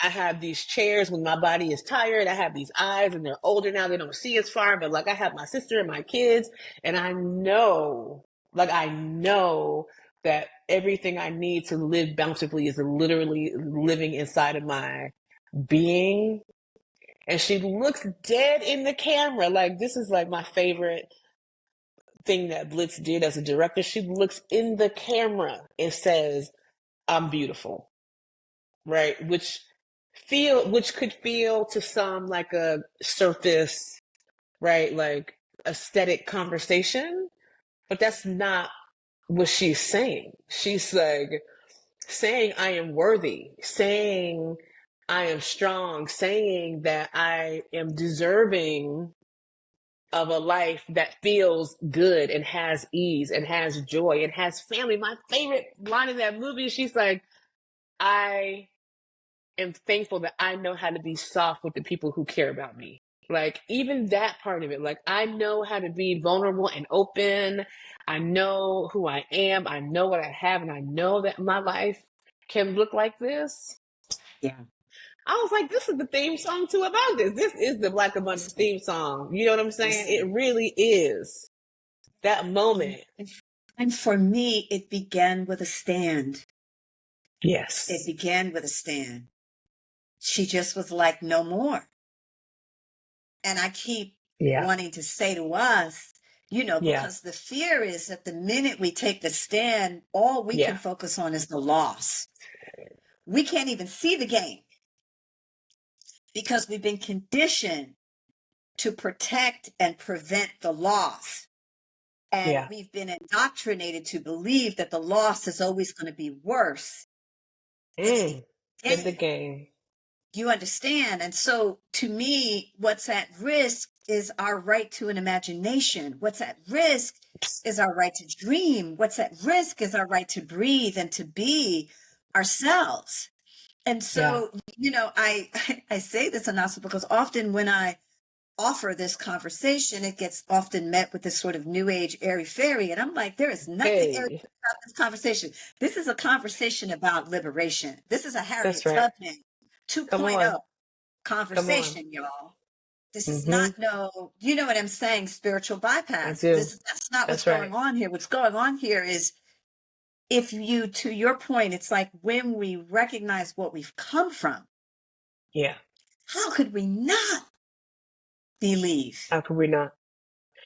I have these chairs when my body is tired. I have these eyes and they're older now. They don't see as far, but like I have my sister and my kids. And I know that everything I need to live bountifully is literally living inside of my being. And she looks dead in the camera. Like, this is like my favorite thing that Blitz did as a director. She looks in the camera and says, I'm beautiful. Right? Which could feel to some like a surface right? Like aesthetic conversation, but that's not what she's saying. She's like saying I am worthy, saying I am strong, saying that I am deserving of a life that feels good and has ease and has joy and has family. My favorite line in that movie, she's like, I am thankful that I know how to be soft with the people who care about me. Like, even that part of it, like, I know how to be vulnerable and open. I know who I am. I know what I have. And I know that my life can look like this. Yeah. I was like, this is the theme song too about this. This is the Black Abundance Listen, theme song. You know what I'm saying? It listen. really is that And, moment. and for me, it began with a stand. It Yes. began with a stand. She just was like, no more. And I keep Yeah. wanting to say to us, Yeah. because the fear is that the minute we take the stand, all we can Yeah. focus on is the loss. We can't even see the gain because we've been conditioned to protect and prevent the loss. And Yeah. we've been indoctrinated to believe that the loss is always going to be worse than any In the gain. game. You understand? And so to me, what's at risk is our right to an imagination. What's at risk is our right to dream. What's at risk is our right to breathe and to be ourselves. And Yeah. so, I say this, Anasa, because often when I offer this conversation, it gets often met with this sort of new age airy fairy. And I'm like, there is nothing airy Hey, about this conversation. This is a conversation about liberation. This is a that's Harriet right. Tubman Come 2.0 on. Come on. conversation, y'all. This is Mm-hmm. not you know what I'm saying, spiritual I bypass. do. That's not what's That's right. going on here. What's going on here is if you, to your point, it's like when we recognize what we've come from, Yeah. how could we not believe How could we not?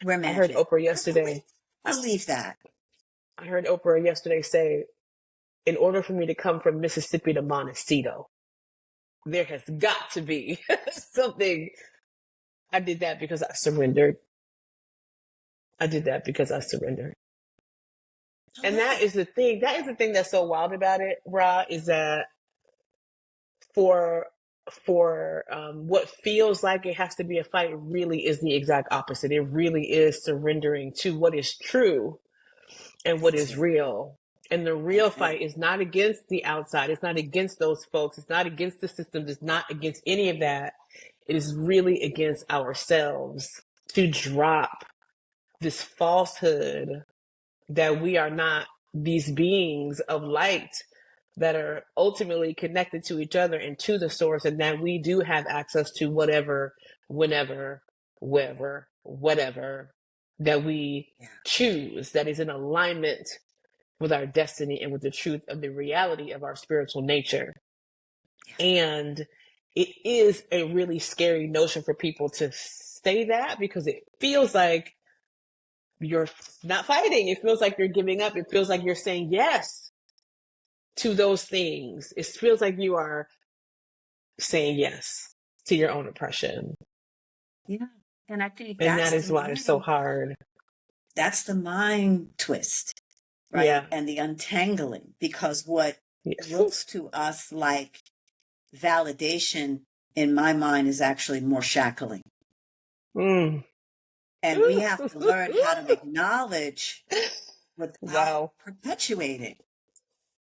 we're I heard magic? Oprah How could yesterday. we believe that? I heard Oprah yesterday say, in order for me to come from Mississippi to Montecito, there has got to be something. I did that because I surrendered. I did that because I surrendered. And that Hello. is the thing. That is the thing that's so wild about it, Ra, is that for what feels like it has to be a fight really is the exact opposite. It really is surrendering to what is true and what That's is it. real. And the real That's it. fight is not against the outside. It's not against those folks. It's not against the systems. It's not against any of that. It is really against ourselves to drop this falsehood that we are not these beings of light that are ultimately connected to each other and to the source, and that we do have access to whatever, whenever, wherever, whatever that we Yeah. choose, that is in alignment with our destiny and with the truth of the reality of our spiritual nature. Yeah. And it is a really scary notion for people to say that because it feels like you're not fighting. It feels like you're giving up. It feels like you're saying yes to those things. It feels like you are saying yes to your own oppression. Yeah. And I think And that is why it's so hard. that's the mind twist, right? Yeah. And the untangling, because what Yes. looks to us like validation in my mind is actually more shackling. Mm. And we have to learn how to acknowledge without Wow. perpetuating.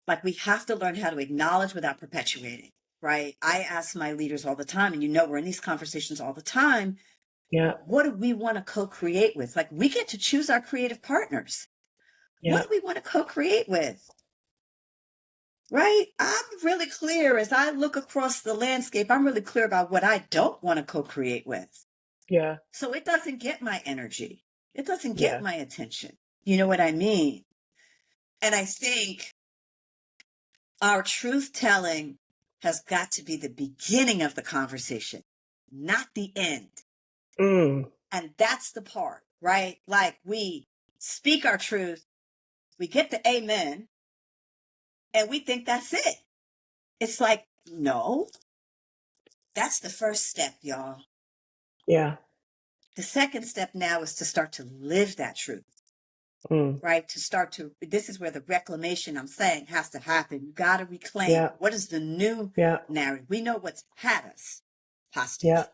Like we have to learn how to acknowledge without perpetuating, right? I ask my leaders all the time, and we're in these conversations all the time. Yeah. What do we want to co-create with? Like we get to choose our creative partners. What Yeah. do we want to co-create with? Right? I'm really clear as I look across the landscape. I'm really clear about what I don't want to co-create with. Yeah. So it doesn't get my energy. It doesn't get Yeah. my attention. You know what I mean? And I think our truth telling has got to be the beginning of the conversation, not the end. Mm. And that's the part, right? Like we speak our truth, we get the amen, and we think that's it. It's like, no, that's the first step, y'all. Yeah. The second step now is to start to live that truth, Mm. right? This is where the reclamation I'm saying has to happen. You got to reclaim. Yeah. What is the new Yeah. narrative? We know what's had us Yeah. hostage.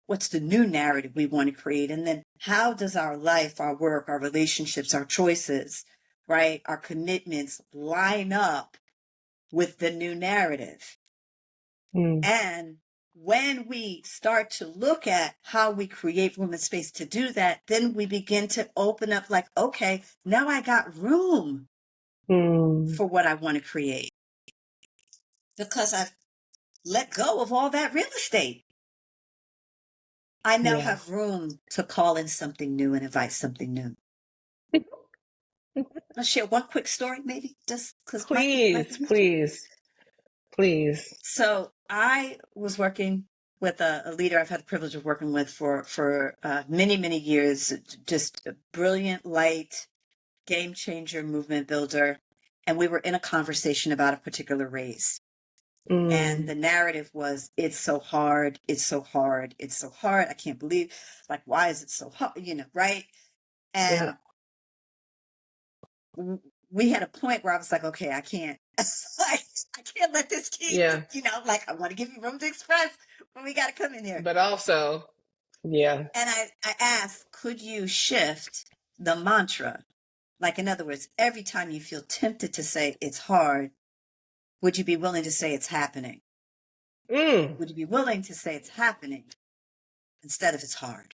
What's the new narrative we want to create? And then how does our life, our work, our relationships, our choices, right? Our commitments line up with the new narrative? Mm. And when we start to look at how we create room and space to do that, then we begin to open up like, okay, now I got room Mm. for what I want to create because I've let go of all that real estate. I now Yeah. have room to call in something new and invite something new. I'll share one quick story, maybe, just because might Please, be useful. please, please. So I was working with a leader I've had the privilege of working with for many, many years, just a brilliant, light, game changer, movement builder. And we were in a conversation about a particular race. And Mm. the narrative was, it's so hard, it's so hard, it's so hard. I can't believe, like, why is it so hard? Right? Yeah. And we had a point where I was like, okay, I can't, I can't let this keep, Yeah. like, I want to give you room to express, but we got to come in here. But also, yeah. And I asked, could you shift the mantra? Like, in other words, every time you feel tempted to say it's hard, would you be willing to say it's happening? Mm. Would you be willing to say it's happening instead of it's hard?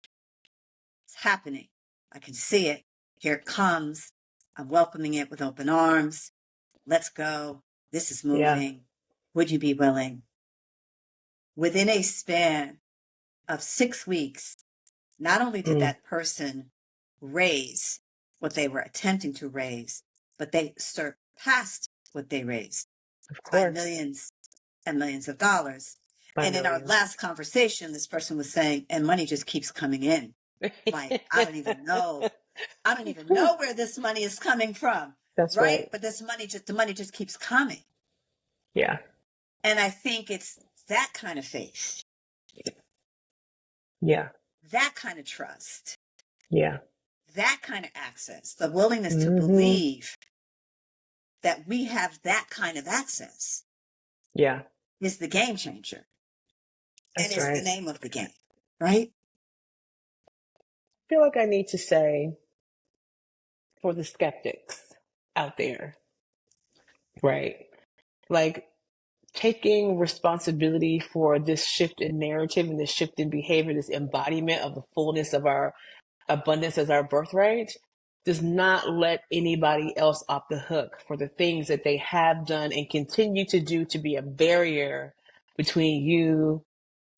It's happening. I can see it. Here it comes. I'm welcoming it with open arms. Let's go. This is Yeah. moving. Would you be willing? Within a span of 6 weeks, not only did Mm. that person raise what they were attempting to raise, but they surpassed what they raised Of by course. millions and millions of dollars. By And in our millions. last conversation, this person was saying, and money just keeps coming in. Like, I don't even know. I don't even know where this money is coming from. That's Right? right. But the money just keeps coming. Yeah. And I think it's that kind of faith, Yeah. that kind of trust, Yeah. that kind of access, the willingness to Mm-hmm. believe that we have that kind of access Yeah. is the game changer. And That's it's the right. name of the game, right? I feel like I need to say for the skeptics out there, right? Like taking responsibility for this shift in narrative and this shift in behavior, this embodiment of the fullness of our abundance as our birthright, does not let anybody else off the hook for the things that they have done and continue to do to be a barrier between you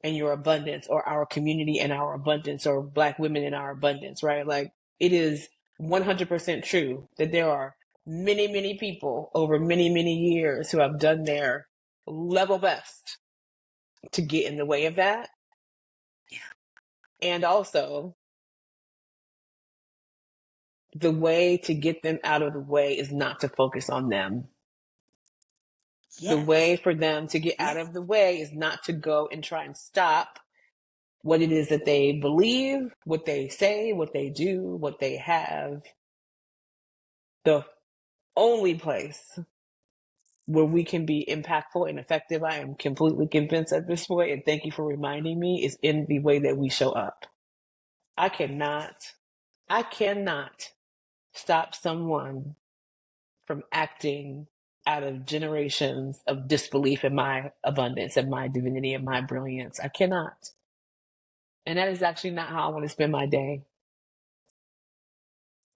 and your abundance, or our community and our abundance, or Black women in our abundance, right? Like, it is 100% true that there are many, many people over many, many years who have done their level best to get in the way of that. Yeah. And also, the way to get them out of the way is not to focus on them. The Yes. way for them to get out Yes. of the way is not to go and try and stop what it is that they believe, what they say, what they do, what they have. The only place where we can be impactful and effective, I am completely convinced at this point, and thank you for reminding me, is in the way that we show up. I cannot stop someone from acting out of generations of disbelief in my abundance and my divinity and my brilliance. I cannot. And that is actually not how I want to spend my day.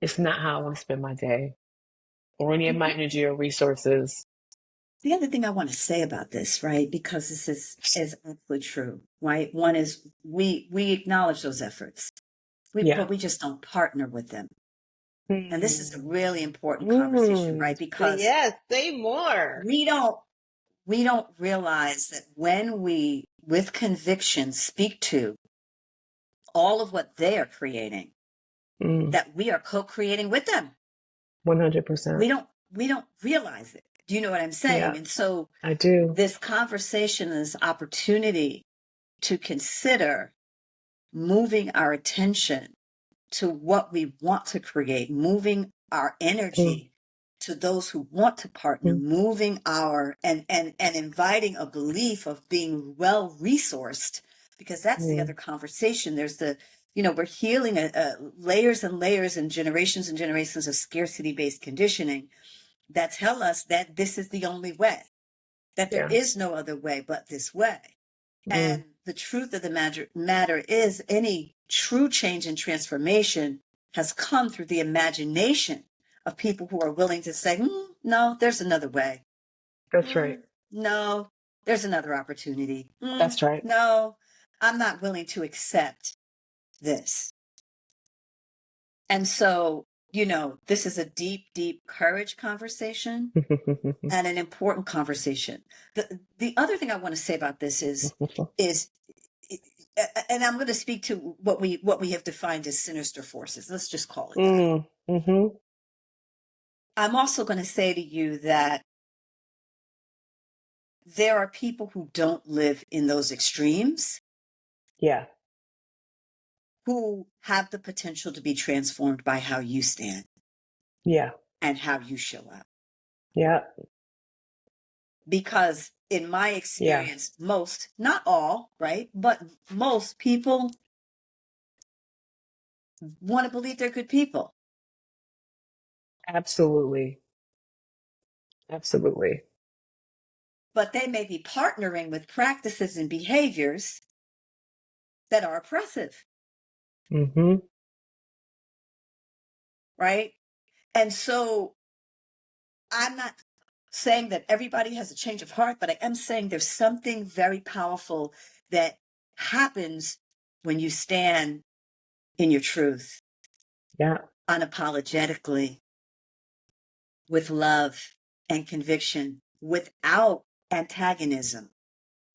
It's not how I want to spend my day or any of my energy or resources. The other thing I want to say about this, right, because this is absolutely true, right? One is we acknowledge those efforts, Yeah. but we just don't partner with them. And this is a really important conversation, right? Mm. Because Yes, say more. we don't realize that when we, with conviction, speak to all of what they are creating, that we are co-creating with them. 100%. We don't realize it. Do you know what I'm saying? Yeah, And so I do. this conversation, this opportunity to consider moving our attention to what we want to create, moving our energy to those who want to partner, moving our and inviting a belief of being well resourced, because that's the other conversation. There's the, we're healing layers and layers and generations of scarcity based conditioning that tell us that this is the only way, that there is no other way but this way. And the truth of the matter is, any true change and transformation has come through the imagination of people who are willing to say, no, there's another way. That's right. No, there's another opportunity. That's right. No, I'm not willing to accept this. And so, this is a deep, deep courage conversation and an important conversation. The other thing I want to say about this is, and I'm going to speak to what we have defined as sinister forces. Let's just call it that. I'm also going to say to you that there are people who don't live in those extremes. Yeah. Who have the potential to be transformed by how you stand. Yeah. And how you show up. Yeah. Because in my experience, most, not all, right? But most people want to believe they're good people. Absolutely. Absolutely. But they may be partnering with practices and behaviors that are oppressive. Right? And so I'm not saying that everybody has a change of heart, but I am saying there's something very powerful that happens when you stand in your truth. Yeah. Unapologetically, with love and conviction, without antagonism,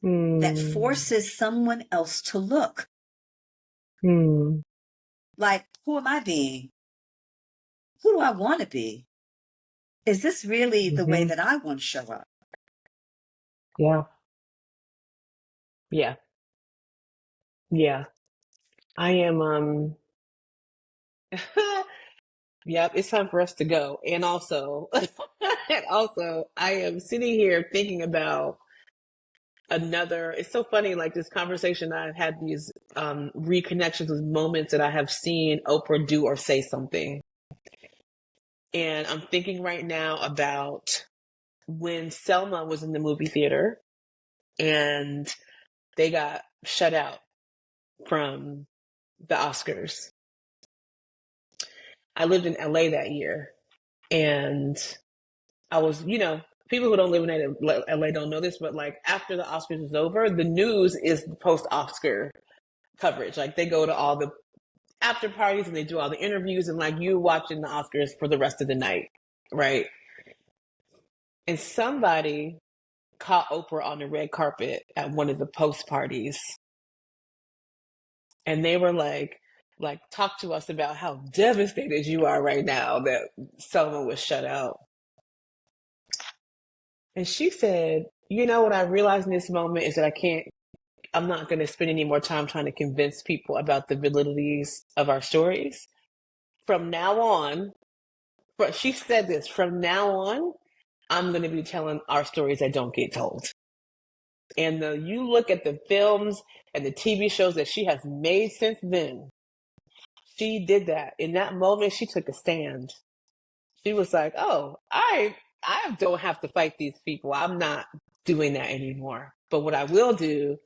that forces someone else to look. Like, who am I being? Who do I want to be? Is this really the way that I want to show up? Yeah. Yeah. Yeah. I am, yep, it's time for us to go. And also, I am sitting here thinking about it's so funny, like this conversation, I've had these reconnections with moments that I have seen Oprah do or say something. And I'm thinking right now about when Selma was in the movie theater and they got shut out from the Oscars. I lived in LA that year, and I was, people who don't live in LA don't know this, but like after the Oscars is over, the news is post-Oscar coverage. Like they go to all the after parties and they do all the interviews, and like you watching the Oscars for the rest of the night, right? And somebody caught Oprah on the red carpet at one of the post parties, and they were like, talk to us about how devastated you are right now that Selma was shut out. And she said, what I realized in this moment is that I'm not going to spend any more time trying to convince people about the validities of our stories. From now on, but she said this, from now on, I'm going to be telling our stories that don't get told. And you look at the films and the TV shows that she has made since then, she did that. In that moment, she took a stand. She was like, oh, I don't have to fight these people. I'm not doing that anymore. But what I will do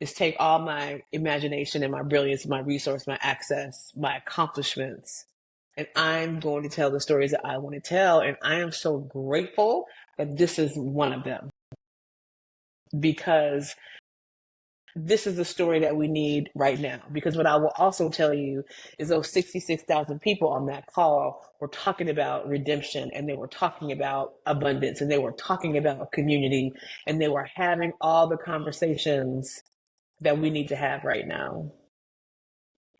is take all my imagination and my brilliance, my resource, my access, my accomplishments, and I'm going to tell the stories that I want to tell. And I am so grateful that this is one of them, because this is the story that we need right now. Because what I will also tell you is those 66,000 people on that call were talking about redemption, and they were talking about abundance, and they were talking about community, and they were having all the conversations that we need to have right now.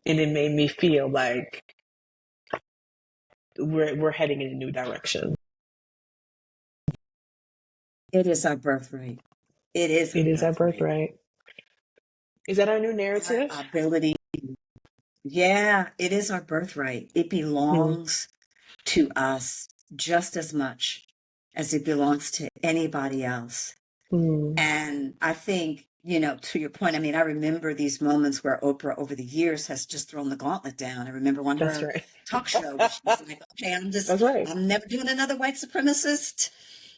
And it made me feel like we're heading in a new direction. It is our birthright. It is our birthright. Is that our new our narrative? ability. Yeah, it is our birthright. It Mm, belongs to us just as much as it belongs to anybody else. mm. And I think, you know, to your point, I mean, I remember these moments where Oprah over the years has just thrown the gauntlet down. I remember on That's her right. talk show where she was like, okay, That's right. I'm never doing another white supremacist.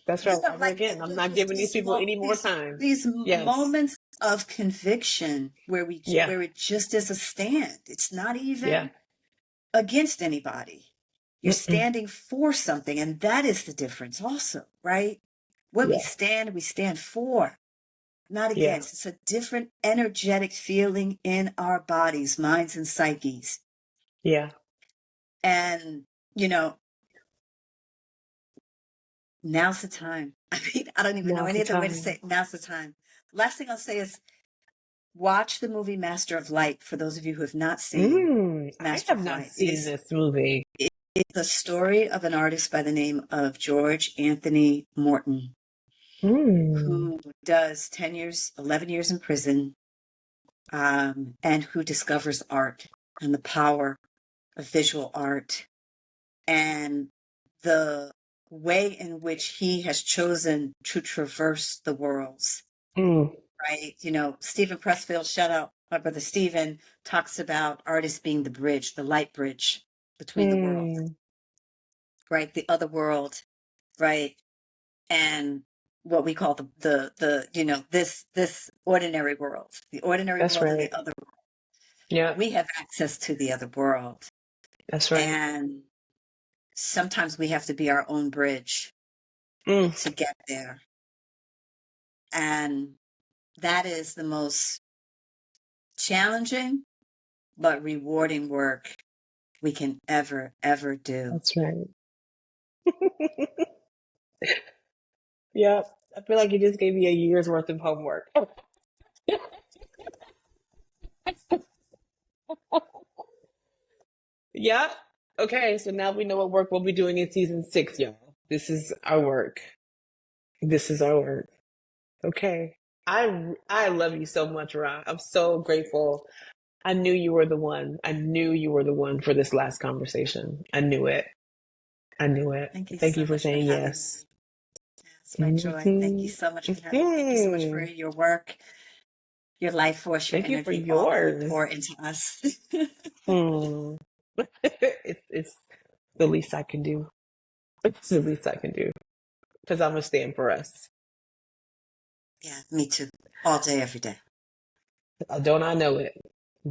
That's You right. know, Ever like again. I'm not giving these people any more time. these Yes. moments of conviction Yeah. where it just is a stand. It's not Yeah. even against anybody. You're Mm-mm. standing for something, and that is the difference also, right? What Yeah. we stand for, not Yeah. against. It's a different energetic feeling in our bodies, minds, and psyches. Yeah. And, you know, now's the time. I mean, I don't even know Now's any the other way to time. say it. Now's the time. Last thing I'll say is watch the movie Master of Light for those of you who have not seen I Master have of not Light. seen this movie. It's the story of an artist by the name of George Anthony Morton, Mm. who does 10 years, 11 years in prison, and who discovers art and the power of visual art and the way in which he has chosen to traverse the worlds, Mm. right? You know, Stephen Pressfield, shout out my brother Stephen, talks about artists being the bridge, the light bridge between the worlds, Mm. right? The other world, right? And what we call the you know, this ordinary world, the ordinary That's world and right. the other. Yeah. We have access to the other world, That's right. and sometimes we have to be our own bridge Mm. to get there. And that is the most challenging but rewarding work we can ever do. That's right. Yeah. I feel like you just gave me a year's worth of homework. Yeah. Okay. So now we know what work we'll be doing in season 6, y'all. This is our work. This is our work. Okay. I love you so much, Ra. I'm so grateful. I knew you were the one. I knew you were the one for this last conversation. I knew it. I knew it. Thank you Thank so you for much for saying having me. yes. It's my joy. Thank you Hmm. so much for having me. Thank you so much for Hmm. your work, your life force, your Thank you for energy, all that you pour yours. into us. Hmm. It's the least I can do. It's the least I can do because I'm gonna stand for us. Yeah, me too. All day, every day. Don't I know it?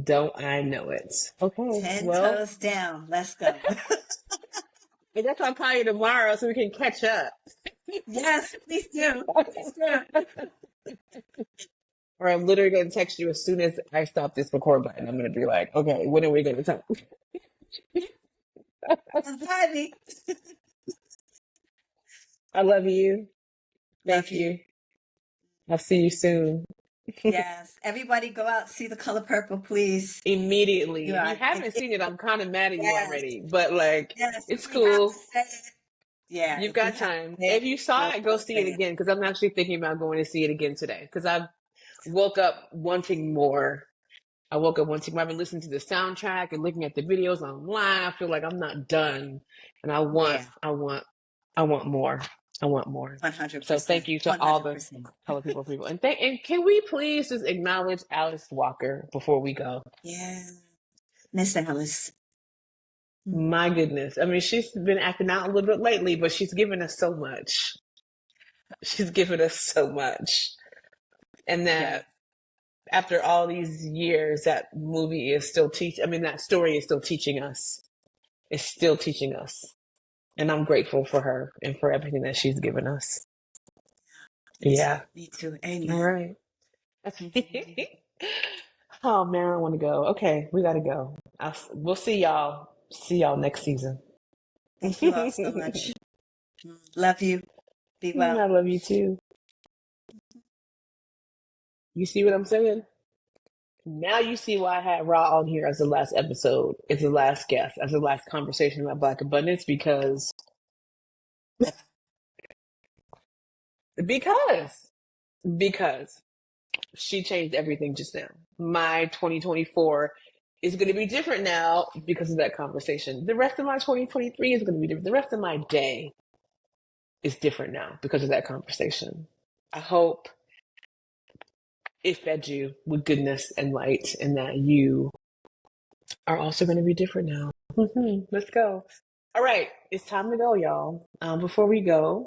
Don't I know it? Okay. 10 Well, toes down. Let's go. I guess I'll call you tomorrow so we can catch up. Yes, please do. Please do. Or I'm literally going to text you as soon as I stop this record button. I'm going to be like, okay, when are we going to talk? I'm happy. I love you. Love Thank you. you. I'll see you soon. Yes. Everybody go out, see The Color Purple, please. Immediately. You If you are. haven't seen it, I'm kind of mad at you Yes. already. But like, Yes. it's If we haven't cool. said it. Yeah. You've If we got haven't time. said If it, you saw it, go go see say it it. again because I'm actually thinking about going to see it again today because I woke up wanting more. I woke up wanting more. I've been listening to the soundtrack and looking at the videos online. I feel like I'm not done, and Yeah. I want more. I want more. So 100%. thank you to all the 100%. color people, and can we please just acknowledge Alice Walker before we go? Yeah. Miss Alice. My goodness, I mean, she's been acting out a little bit lately, but she's given us so much. She's given us so much, and Yeah. that after all these years, that movie is still teach. I mean, that story is still teaching us. It's still teaching us. And I'm grateful for her and for everything that she's given us. Me too. Yeah. Me too. All Amen. right. Oh man, I want to go. Okay, we gotta go. We'll see y'all. See y'all next season. Thank you all so much. Love you. Be I well. love you too. You see what I'm saying? Now you see why I had Ra on here as the last episode, as the last guest, as the last conversation about Black abundance because because She changed everything just now. My 2024 is going to be different now because of that conversation. The rest of my 2023 is going to be different. The rest of my day is different now because of that conversation. I hope it fed you with goodness and light, and that you are also going to be different now. Let's go. All right, it's time to go, y'all. Before we go,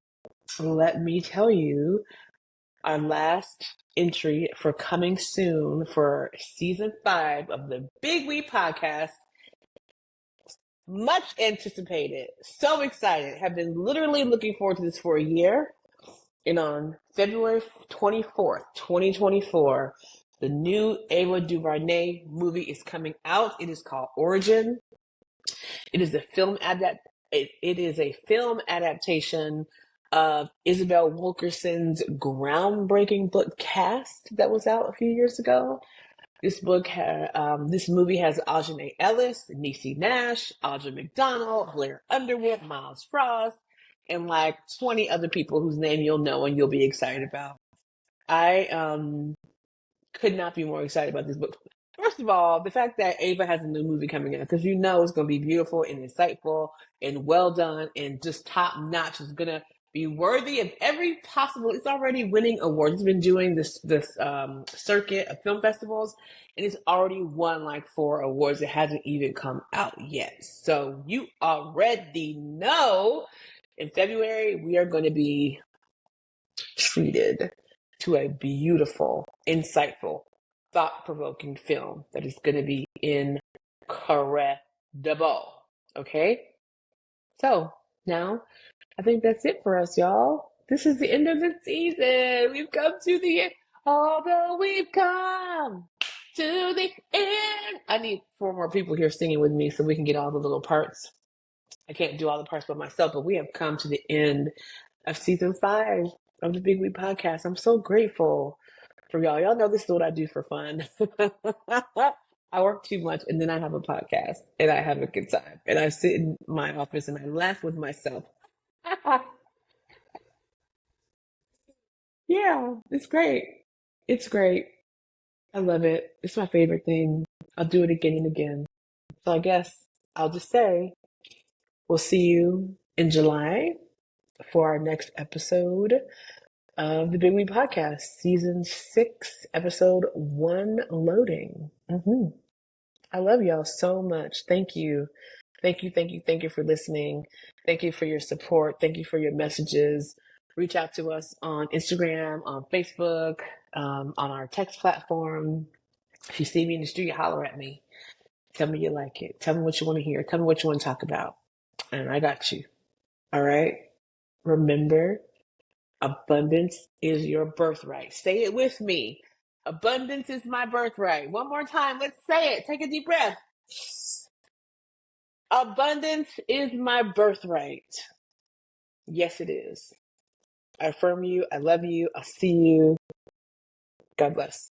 let me tell you our last entry for coming soon for season 5 of the Big We podcast. Much anticipated. So excited. Have been literally looking forward to this for a year. And on February 24th, 2024, the new Ava Duvarney movie is coming out. It is called Origin. It is a film it is a film adaptation of Isabel Wilkerson's groundbreaking book Cast that was out a few years ago. This movie has Aunjanue Ellis, Niecy Nash, Audra McDonald, Blair Underwood, Miles Frost, and like 20 other people whose name you'll know and you'll be excited about. I could not be more excited about this book. First of all, the fact that Ava has a new movie coming out, because you know it's going to be beautiful and insightful and well done and just top notch. It's going to be worthy of every possible. It's already winning awards. It's been doing this circuit of film festivals, and it's already won like 4 awards. It hasn't even come out yet. So you already know in February we are going to be treated to a beautiful, insightful, thought-provoking film that is going to be incredible. Okay? So, now, I think that's it for us, y'all. This is the end of the season. We've come to the end. Although we've come to the end. I need 4 more people here singing with me so we can get all the little parts. I can't do all the parts by myself, but we have come to the end of season 5 of the Big We podcast. I'm so grateful for y'all. Y'all know this is what I do for fun. I work too much and then I have a podcast and I have a good time. And I sit in my office and I laugh with myself. Yeah, it's great. It's great. I love it. It's my favorite thing. I'll do it again and again. So I guess I'll just say we'll see you in July for our next episode of the Big We Podcast, Season 6, Episode 1, Loading. I love y'all so much. Thank you. Thank you, thank you, thank you for listening. Thank you for your support. Thank you for your messages. Reach out to us on Instagram, on Facebook, on our text platform. If you see me in the street, holler at me. Tell me you like it. Tell me what you want to hear. Tell me what you want to talk about. And I got you. All right? Remember, abundance is your birthright. Say it with me. Abundance is my birthright. One more time. Let's say it. Take a deep breath. Abundance is my birthright. Yes, it is. I affirm you. I love you. I'll see you. God bless.